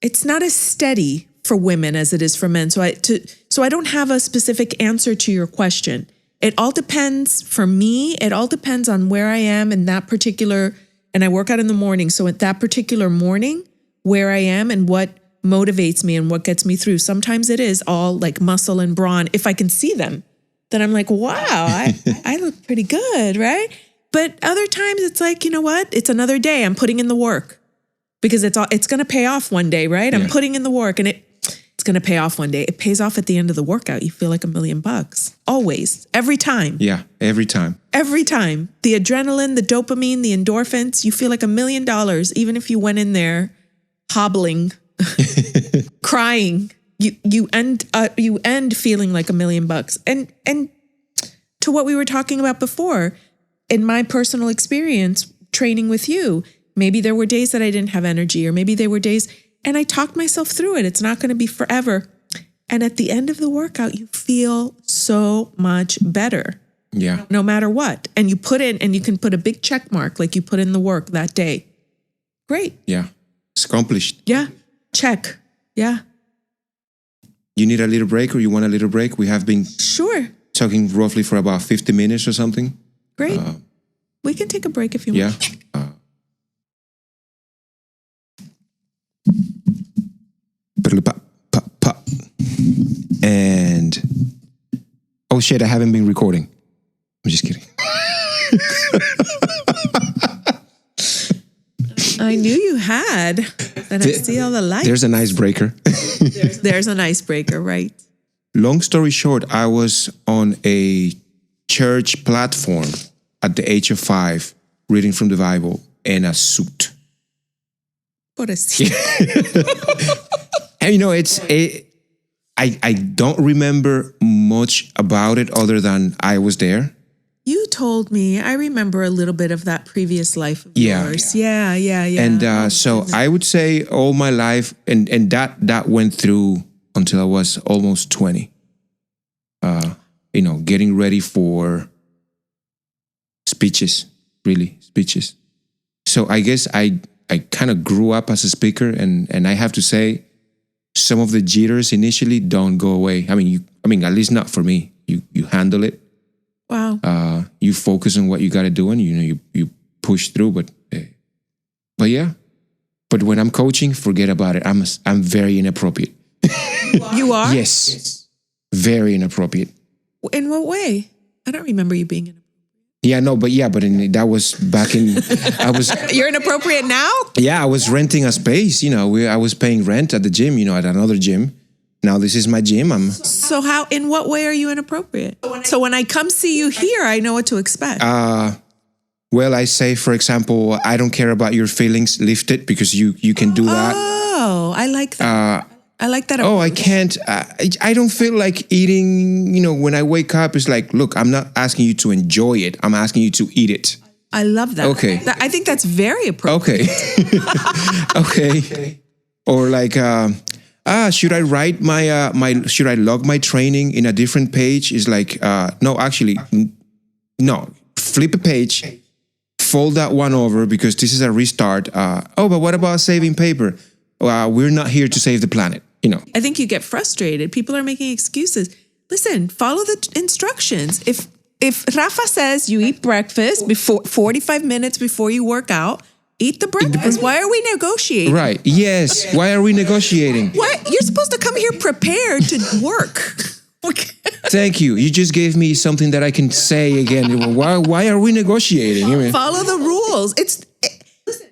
as steady for women as it is for men. So I don't have a specific answer to your question. It all depends for me. It all depends on where I am in that particular, and I work out in the morning. So at that particular morning, where I am and what motivates me and what gets me through. Sometimes it is all like muscle and brawn. If I can see them, then I'm like, wow, I look pretty good, right? But other times it's like, you know what? It's another day. I'm putting in the work because it's going to pay off one day, right? Yeah. I'm putting in the work and it's going to pay off one day. It pays off at the end of the workout. You feel like $1 million. Always. Every time. Yeah, every time. Every time. The adrenaline, the dopamine, the endorphins, you feel like $1 million, even if you went in there hobbling, crying. You end feeling like $1 million. And to what we were talking about before, in my personal experience training with you, maybe there were days that I didn't have energy, or maybe there were days, and I talked myself through it. It's not going to be forever. And at the end of the workout, you feel so much better. Yeah. No matter what. And you put in, and you can put a big check mark, like you put in the work that day. Great. Yeah. It's accomplished. Yeah. Check. Yeah. You need a little break, or you want a little break? We have been talking roughly for about 50 minutes or something. Great. We can take a break if you want. Yeah. And oh shit, I haven't been recording. I'm just kidding. I knew you had. And I see all the lights. There's an icebreaker. There's an icebreaker, right? Long story short, I was on a church platform at the age of 5, reading from the Bible in a suit. And you know, I don't remember much about it other than I was there. You told me. I remember a little bit of that previous life of yours. Yeah. And so I would say all my life, and that went through until I was almost 20. You know, getting ready for speeches. So I guess I kind of grew up as a speaker, and I have to say, some of the jitters initially don't go away. I mean, at least not for me. You handle it. Wow. You focus on what you got to do, and you push through. But yeah. But when I'm coaching, forget about it. I'm very inappropriate. You are? Yes. Very inappropriate. In what way? I don't remember you being inappropriate. Yeah, no, but that was back in. You're inappropriate now? Yeah, I was renting a space. You know, I was paying rent at the gym. You know, at another gym. Now this is my gym. So in what way are you inappropriate? So when I come see you here, I know what to expect. Well, I say, for example, I don't care about your feelings. Lift it, because you can do that. Oh, I like that. I like that. Oh, I can't. I don't feel like eating. You know, when I wake up, it's like, look, I'm not asking you to enjoy it. I'm asking you to eat it. I love that. Okay. I think that's very appropriate. Okay. Okay. Or like, should I write should I log my training in a different page? It's like, no, actually, no. Flip a page, fold that one over, because this is a restart. But what about saving paper? We're not here to save the planet. You know. I think you get frustrated. People are making excuses. Listen, follow the instructions. If Rafa says you eat breakfast before 45 minutes before you work out, eat the breakfast. Why are we negotiating? Right. Yes. Why are we negotiating? What? You're supposed to come here prepared to work. Thank you. You just gave me something that I can say again. Why are we negotiating? Follow the rules.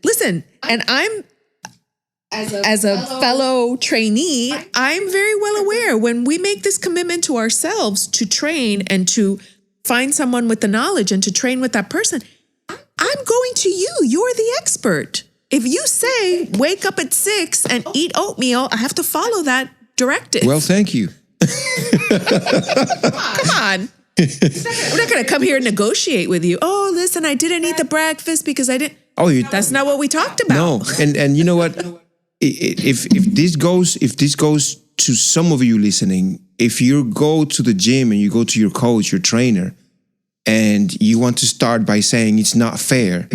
Listen, and I'm, as a fellow trainee, I'm very well aware when we make this commitment to ourselves to train and to find someone with the knowledge and to train with that person, I'm going to you. You're the expert. If you say wake up at 6 and eat oatmeal, I have to follow that directive. Well, thank you. Come on. I'm not going to come here and negotiate with you. Oh, listen, I didn't eat the breakfast because I didn't. Oh, that's not what we talked about. No. And you know what? if this goes to some of you listening, if you go to the gym and you go to your coach, your trainer, and you want to start by saying it's not fair,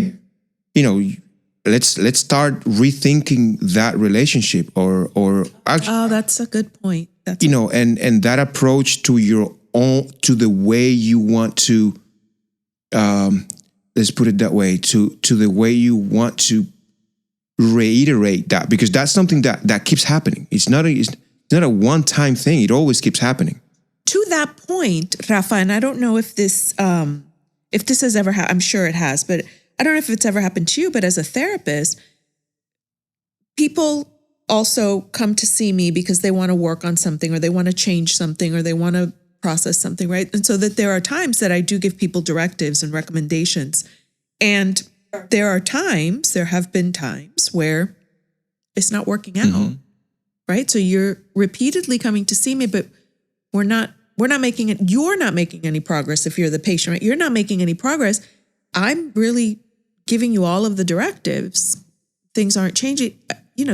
let's start rethinking that relationship, or actually, Oh, that's a good point. and that approach to your own, to the way you want to, let's put it that way, to the way you want to reiterate that, because that's something that keeps happening. It's not a one-time thing. It always keeps happening. To that point, Rafa, and I don't know if this has ever happened. I'm sure it has, but I don't know if it's ever happened to you. But as a therapist, people also come to see me because they want to work on something, or they want to change something, or they want to process something, right? And so that there are times that I do give people directives and recommendations, and there have been times where it's not working out, right? So you're repeatedly coming to see me, but we're not making it. You're not making any progress if you're the patient, right? You're not making any progress. I'm really giving you all of the directives. Things aren't changing.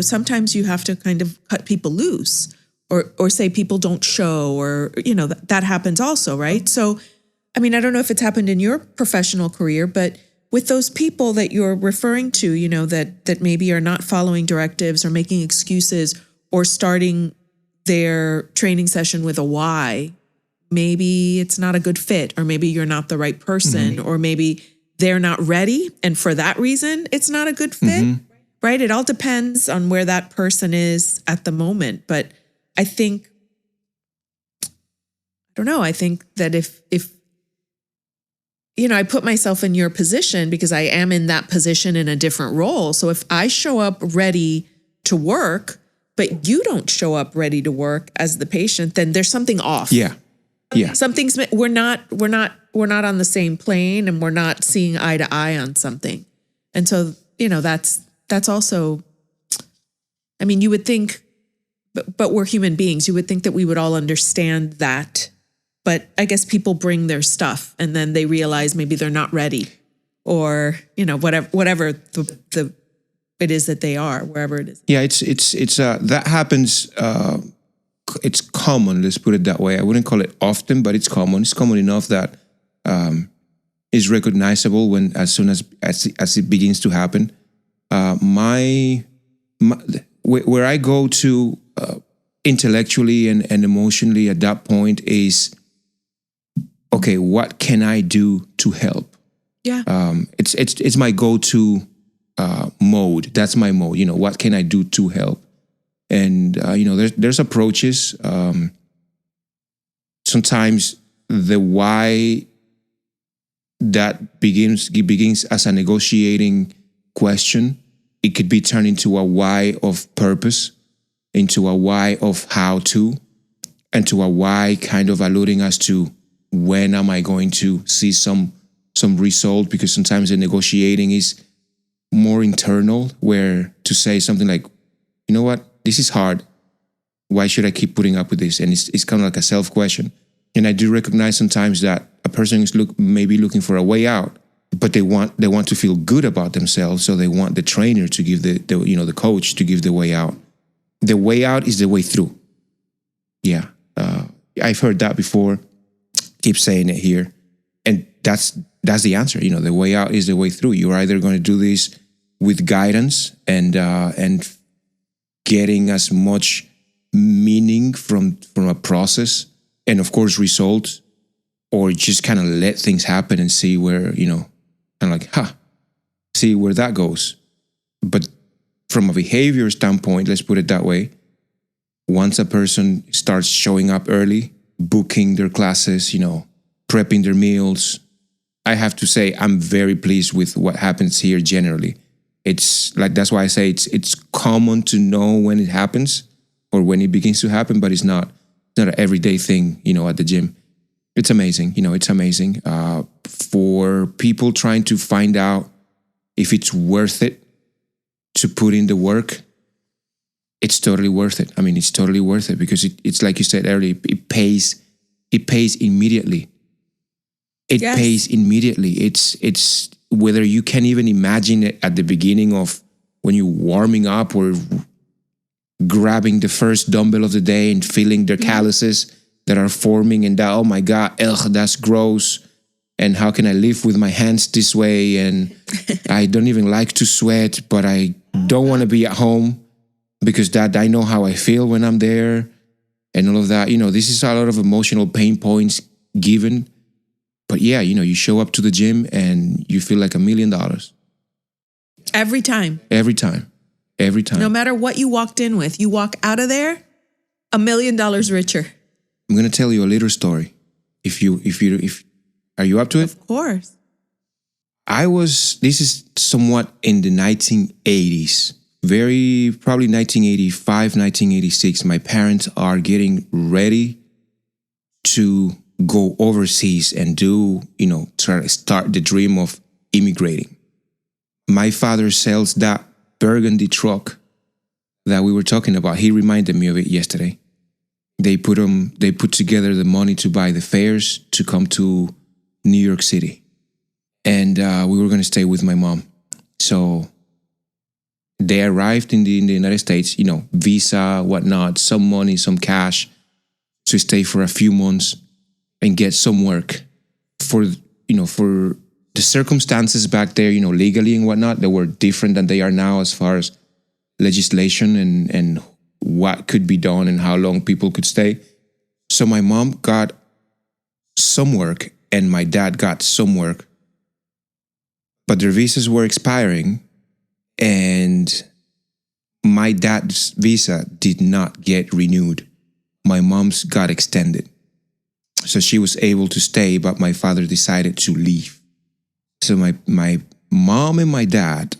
Sometimes you have to kind of cut people loose, or say people don't show, or, that happens also, right? So, I mean, I don't know if it's happened in your professional career, but with those people that you're referring to, that maybe are not following directives, or making excuses, or starting their training session with a why, maybe it's not a good fit, or maybe you're not the right person, or maybe they're not ready, and for that reason, it's not a good fit, right? It all depends on where that person is at the moment. But I think, I think that if I put myself in your position, because I am in that position in a different role. So if I show up ready to work, but you don't show up ready to work as the patient, then there's something off. Yeah. Something's, we're not on the same plane, and we're not seeing eye to eye on something. And so, that's also, I mean, you would think, but we're human beings. You would think that we would all understand that. But I guess people bring their stuff, and then they realize maybe they're not ready, or, whatever the it is that they are, wherever it is. Yeah, it's that happens. It's common. Let's put it that way. I wouldn't call it often, but it's common. It's common enough that is recognizable when as soon as it begins to happen. Where I go to intellectually and emotionally at that point is, okay, what can I do to help? Yeah. It's my go-to mode. That's my mode. What can I do to help? And there's approaches. Sometimes the why that begins as a negotiating question. It could be turned into a why of purpose, into a why of how to, and to a why kind of alluding us to when am I going to see some result, because sometimes the negotiating is more internal, where to say something like, you know what, this is hard. Why should I keep putting up with this? And it's kind of like a self-question. And I do recognize sometimes that a person is maybe looking for a way out, but they want to feel good about themselves, so they want the trainer to give the coach to give the way out. The way out is the way through. Yeah, I've heard that before. Keep saying it here, and that's the answer. The way out is the way through. You're either going to do this with guidance and getting as much meaning from a process, and of course results, or just kind of let things happen and see where, kind of like, see where that goes. But from a behavior standpoint, let's put it that way, once a person starts showing up early, booking their classes, prepping their meals, I have to say I'm very pleased with what happens here generally. It's like, that's why I say it's common to know when it happens or when it begins to happen, but it's not an everyday thing, at the gym. It's amazing. It's amazing for people trying to find out if it's worth it to put in the work. It's totally worth it. I mean, it's totally worth it, because it's like you said earlier, it pays immediately. It pays immediately. It's whether you can even imagine it at the beginning of when you're warming up, or grabbing the first dumbbell of the day and feeling their calluses that are forming, and that, oh my God, ugh, that's gross. And how can I live with my hands this way? And I don't even like to sweat, but I don't want to be at home because that I know how I feel when I'm there and all of that. This is a lot of emotional pain points given. But yeah, you show up to the gym and you feel like $1 million. Every time. Every time. Every time. No matter what you walked in with, you walk out of there $1 million richer. I'm going to tell you a little story. Are you up to it? Of course. This is somewhat in the 1980s, probably 1985, 1986. My parents are getting ready to go overseas and try to start the dream of immigrating. My father sells that burgundy truck that we were talking about. He reminded me of it yesterday. They put together the money to buy the fares to come to New York City. And we were going to stay with my mom. So they arrived in the United States, visa, whatnot, some money, some cash to stay for a few months and get some work for the circumstances back there, legally and whatnot, they were different than they are now as far as legislation and what could be done and how long people could stay. So my mom got some work and my dad got some work, but their visas were expiring and my dad's visa did not get renewed. My mom's got extended. So she was able to stay, but my father decided to leave. So my mom and my dad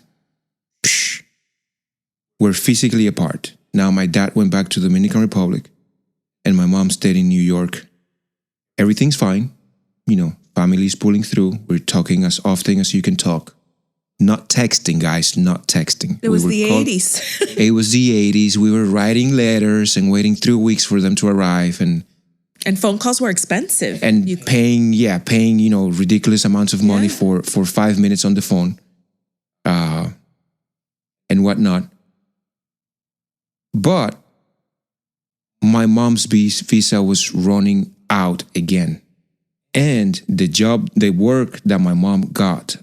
were physically apart. Now my dad went back to the Dominican Republic and my mom stayed in New York. Everything's fine. Family's pulling through. We're talking as often as you can talk. Not texting, guys, not texting. It was the 80s. It was the 80s. We were writing letters and waiting 3 weeks for them to arrive. And phone calls were expensive. And paying, ridiculous amounts of money for 5 minutes on the phone and whatnot. But my mom's visa was running out again. And the work that my mom got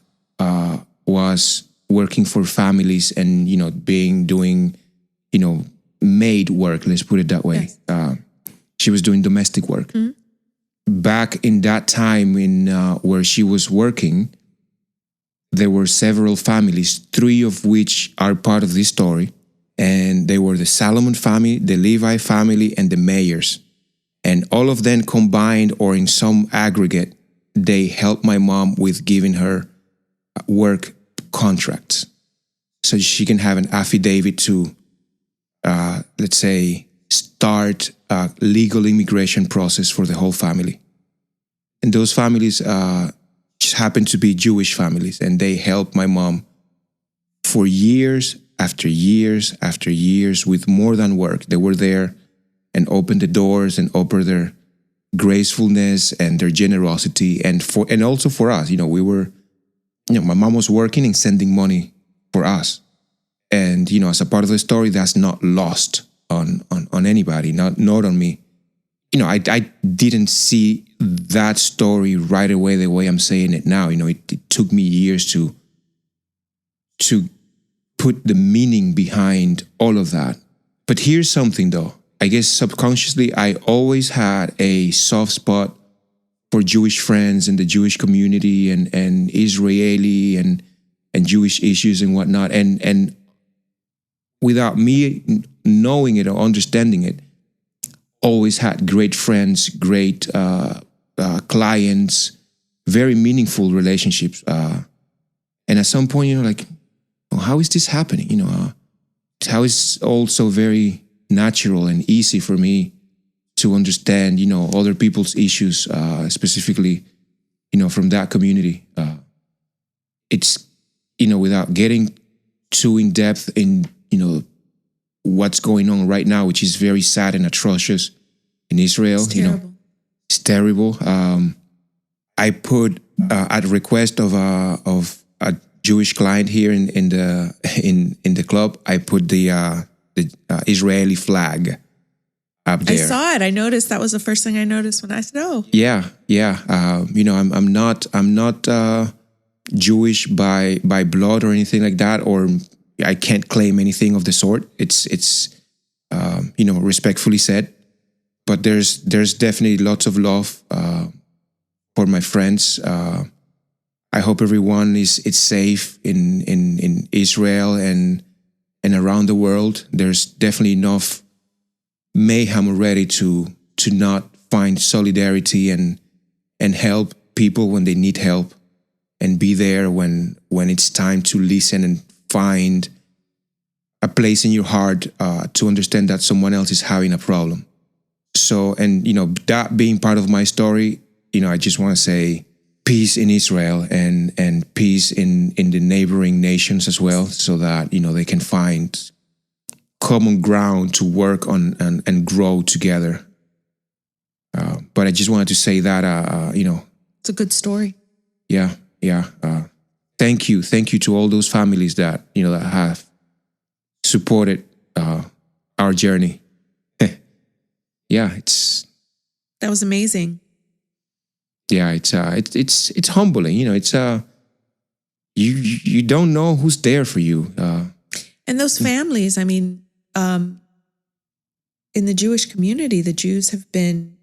was working for families and, doing maid work, let's put it that way. Yes. She was doing domestic work. Mm-hmm. Back in that time where she was working, there were several families, 3 of which are part of this story. And they were the Salomon family, the Levi family, and the Mayers. And all of them combined or in some aggregate, they helped my mom with giving her work contracts. So she can have an affidavit to, let's say, start a legal immigration process for the whole family. And those families just happened to be Jewish families. And they helped my mom for years after years after years with more than work. They were there and opened the doors and offered their gracefulness and their generosity and also for us. We were, my mom was working and sending money for us. And, as a part of the story, that's not lost on anybody, not on me. I didn't see that story right away the way I'm saying it now. It took me years to put the meaning behind all of that. But here's something though. I guess subconsciously, I always had a soft spot for Jewish friends and the Jewish community and Israeli and Jewish issues and whatnot. And without me knowing it or understanding it, always had great friends, great clients, very meaningful relationships. And at some point, how is this happening? How is all so very natural and easy for me to understand, other people's issues, specifically, from that community. It's, without getting too in depth in, what's going on right now, which is very sad and atrocious in Israel. It's terrible. It's terrible. I put at request of a Jewish client here in the club, I put the the Israeli flag up I there. saw it. I noticed. That was the first thing I noticed when I said, "Oh, Yeah. I'm not Jewish by blood or anything like that, or I can't claim anything of the sort. It's respectfully said, but there's definitely lots of love for my friends. I hope everyone is safe in Israel and around the world. There's definitely enough mayhem already to not find solidarity and help people when they need help, and be there when it's time to listen and find a place in your heart to understand that someone else is having a problem. So, and that being part of my story, I just want to say peace in Israel and peace in the neighboring nations as well, so that they can find common ground to work on and grow together. But I just wanted to say that it's a good story." yeah. Thank you to all those families that that have supported our journey. Yeah, That was amazing. Yeah, it's humbling. It's you don't know who's there for you. And those families, I mean, in the Jewish community, the Jews have been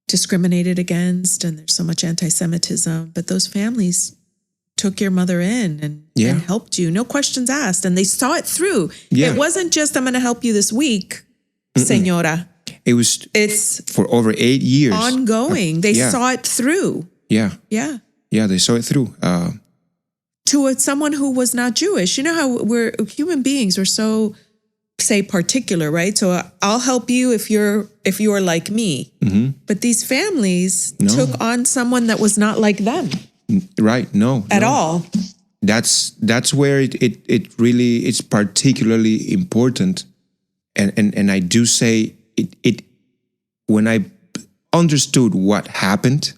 discriminated against, and there's so much anti-Semitism. But those families took your mother in and helped you, no questions asked, and they saw it through. Yeah. It wasn't just, "I'm going to help you this week, señora." It's for over 8 years ongoing. They saw it through. Yeah, they saw it through. To someone who was not Jewish. You know how we're human beings. We're so, say, particular, right? So I'll help you if you're like me. Mm-hmm. But these families took on someone that was not like them. Right? No, at all. That's where it really is particularly important, and I do say it when I understood what happened,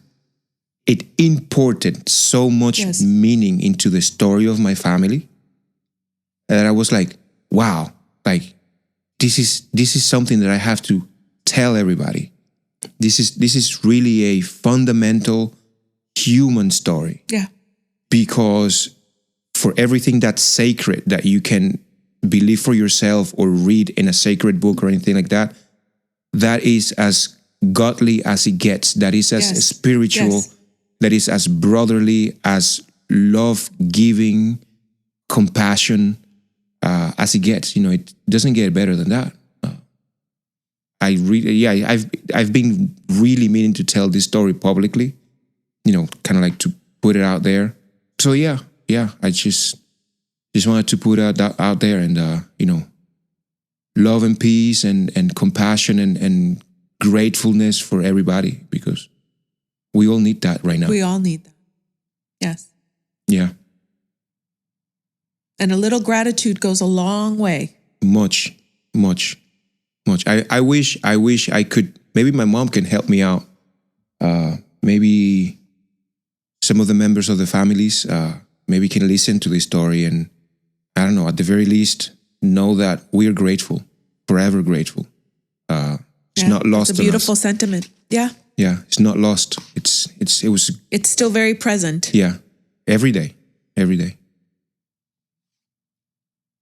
it imported so much meaning into the story of my family that I was like, wow, like this is something that I have to tell everybody. This is really a fundamental human story. Yeah. Because for everything that's sacred that you can believe for yourself or read in a sacred book or anything like that, that is as godly as it gets. That is as spiritual. That is as brotherly, as love-giving, compassion as it gets. It doesn't get better than that. I've been really meaning to tell this story publicly. Kind of like to put it out there. So yeah, I just wanted to put that out there, and love and peace and compassion and gratefulness for everybody, because we all need that right now. We all need that. Yes. Yeah. And a little gratitude goes a long way. Much. I wish I could. Maybe my mom can help me out. Maybe some of the members of the families maybe can listen to this story, and I don't know, at the very least, know that we're grateful, forever grateful. It's not lost. It's a beautiful sentiment. Yeah. Yeah, it's not lost. It's still very present. Yeah, every day.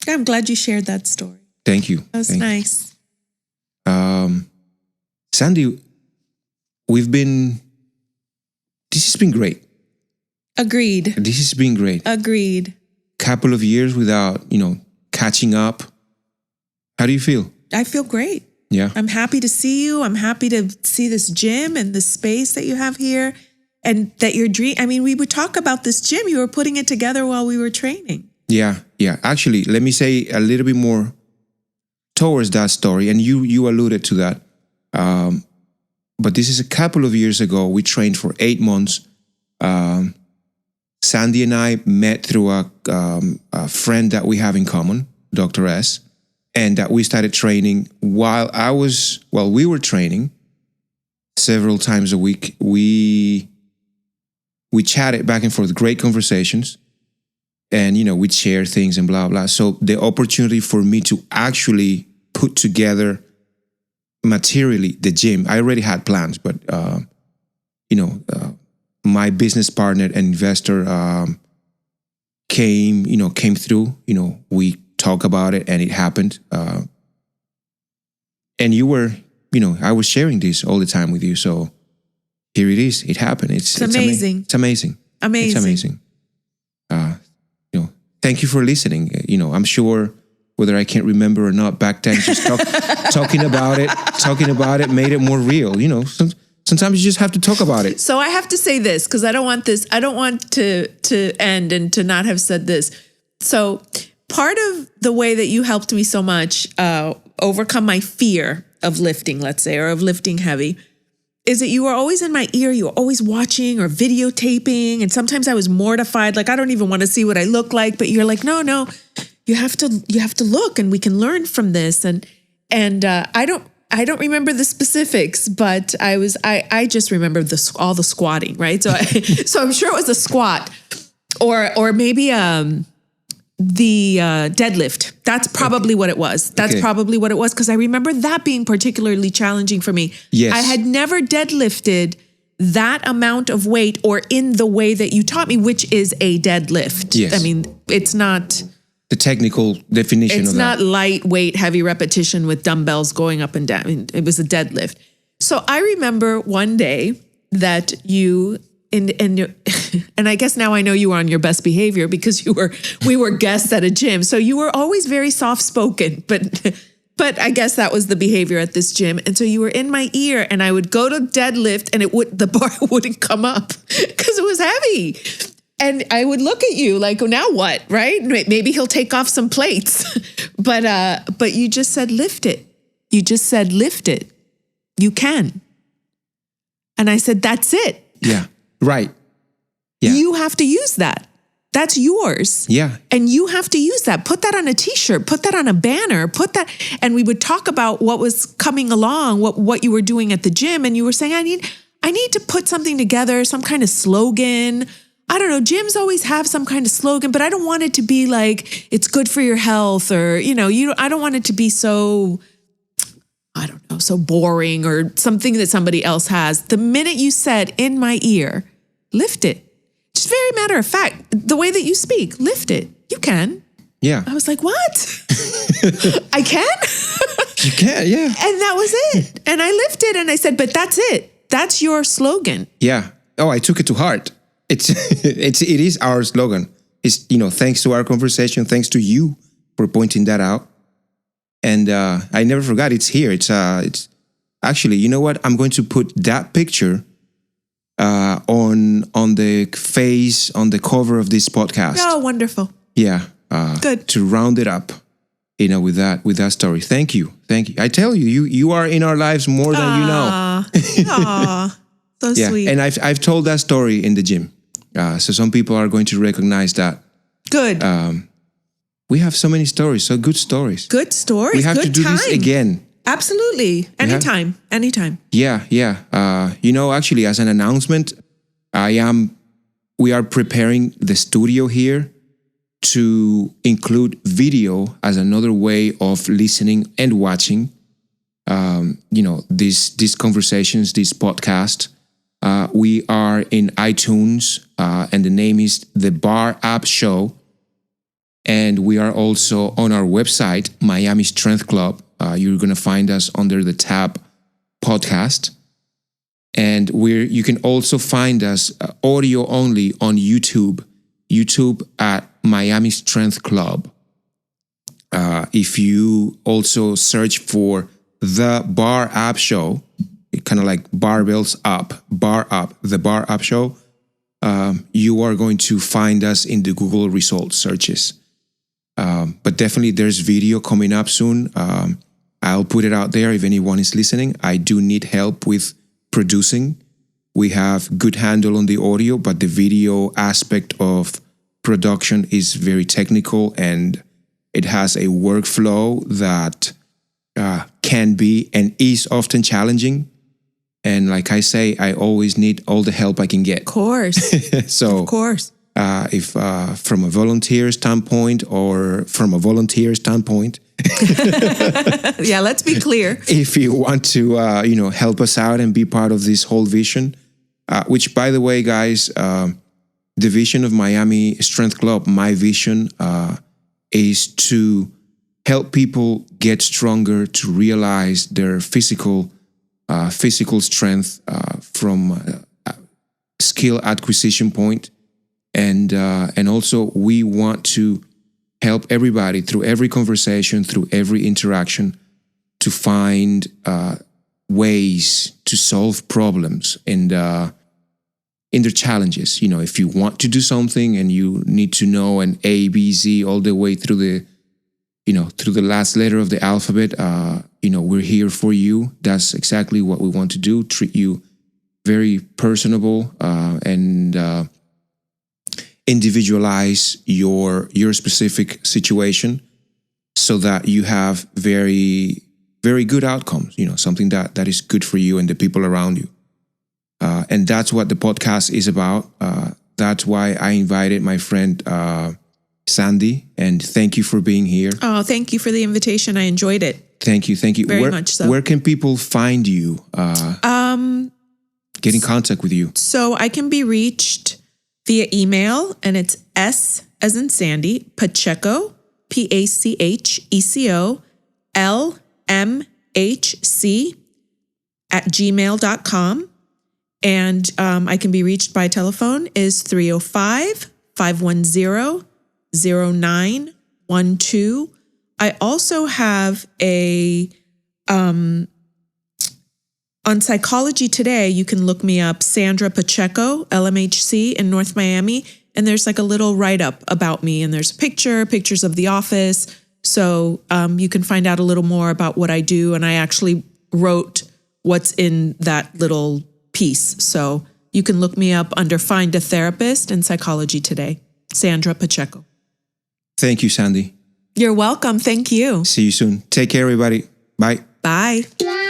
I'm glad you shared that story. Thank you. That was nice. Sandy, this has been great. Agreed. This has been great. Agreed. Couple of years without, catching up. How do you feel? I feel great. Yeah. I'm happy to see you. I'm happy to see this gym and the space that you have here, and that your dream. I mean, we would talk about this gym. You were putting it together while we were training. Yeah. Actually, let me say a little bit more towards that story, and you alluded to that. But this is a couple of years ago. We trained for 8 months. Sandy and I met through a friend that we have in common, Dr. S, and that we started training while we were training several times a week. We chatted back and forth, great conversations. and, we'd share things and blah, blah. So the opportunity for me to actually put together materially the gym, I already had plans, but, my business partner and investor came through. We talked about it and it happened. And you were, I was sharing this all the time with you. So here it is. It happened. It's amazing. It's amazing. Amazing. It's amazing. Thank you for listening. I'm sure whether I can't remember or not back then, just talking about it made it more real. Sometimes you just have to talk about it. So I have to say this because I don't want to end and to not have said this. So part of the way that you helped me so much overcome my fear of lifting, let's say, or of lifting heavy, is that you were always in my ear. You were always watching or videotaping. And sometimes I was mortified. Like, I don't even want to see what I look like. But you're like, no, you have to look and we can learn from this. And I don't remember the specifics, but I just remember all the squatting, right? So so I'm sure it was a squat or maybe the deadlift. That's probably what it was. That's probably what it was because I remember that being particularly challenging for me. Yes. I had never deadlifted that amount of weight or in the way that you taught me, which is a deadlift. Yes. I mean, it's not the technical definition of that. It's not lightweight, heavy repetition with dumbbells going up and down. I mean, it was a deadlift. So I remember one day that you and I guess now I know you were on your best behavior because we were guests at a gym. So you were always very soft spoken, but I guess that was the behavior at this gym. And so you were in my ear and I would go to deadlift and the bar wouldn't come up because it was heavy. And I would look at you like, now what, right? Maybe he'll take off some plates. But you just said, lift it. You just said, lift it. You can. And I said, that's it. Yeah. Right. Yeah. You have to use that. That's yours. Yeah. And you have to use that. Put that on a t-shirt, put that on a banner, and we would talk about what was coming along, what you were doing at the gym. And you were saying, I need to put something together, some kind of slogan. I don't know, gyms always have some kind of slogan, but I don't want it to be like, it's good for your health or, I don't want it to be so, I don't know, so boring or something that somebody else has. The minute you said in my ear, lift it. Just very matter of fact, the way that you speak, lift it. You can. Yeah. I was like, what? I can? You can, yeah. And that was it. And I lifted and I said, but that's it. That's your slogan. Yeah. Oh, I took it to heart. It is our slogan. It's, thanks to our conversation, thanks to you for pointing that out. And I never forgot it's here. It's actually, you know what? I'm going to put that picture on the cover of this podcast. Oh, wonderful. Yeah. Good. To round it up, with that story. Thank you. I tell you are in our lives more than you know. Aw, so yeah. sweet. And I've told that story in the gym. So some people are going to recognize that. Good. We have so many stories, so good stories. Good stories. We have good to do this again. Absolutely. Anytime. Yeah. Actually, as an announcement, we are preparing the studio here to include video as another way of listening and watching, these conversations, this podcast. We are in iTunes, and the name is The Bar App Show. And we are also on our website, Miami Strength Club. You're going to find us under the tab podcast. And you can also find us audio only on YouTube at Miami Strength Club. If you also search for The Bar App Show, kind of like barbells up, The Bar App Show, you are going to find us in the Google results searches. But definitely there's video coming up soon. I'll put it out there if anyone is listening. I do need help with producing. We have good handle on the audio, but the video aspect of production is very technical and it has a workflow that can be and is often challenging. And like I say, I always need all the help I can get. Of course. So, of course. if from a volunteer standpoint or from a volunteer standpoint. Yeah, let's be clear. If you want to, help us out and be part of this whole vision, which, by the way, guys, the vision of Miami Strength Club, my vision is to help people get stronger, to realize their physical strength from skill acquisition point. And also we want to help everybody through every conversation, through every interaction, to find ways to solve problems and in their challenges. If you want to do something and you need to know an A, B, Z all the way through the last letter of the alphabet, we're here for you. That's exactly what we want to do. Treat you very personable and individualize your specific situation so that you have very, very good outcomes, something that is good for you and the people around you. And that's what the podcast is about. That's why I invited my friend Sandy, and thank you for being here. Oh, thank you for the invitation. I enjoyed it. Thank you. Very much so. Where can people find you? Get in contact with you. So I can be reached via email, and it's S as in Sandy, Pacheco, Pacheco, LMHC @gmail.com. And I can be reached by telephone is 305-510-0912. I also have on Psychology Today, you can look me up, Sandra Pacheco, LMHC in North Miami. And there's like a little write-up about me. And there's pictures of the office. So you can find out a little more about what I do. And I actually wrote what's in that little piece. So you can look me up under Find a Therapist in Psychology Today. Sandra Pacheco. Thank you, Sandy. You're welcome. Thank you. See you soon. Take care, everybody. Bye. Bye.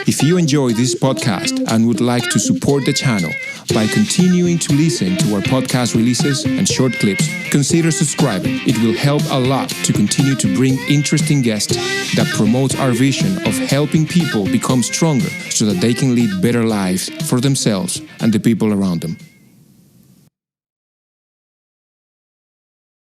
If you enjoy this podcast and would like to support the channel by continuing to listen to our podcast releases and short clips, consider subscribing. It will help a lot to continue to bring interesting guests that promote our vision of helping people become stronger so that they can lead better lives for themselves and the people around them.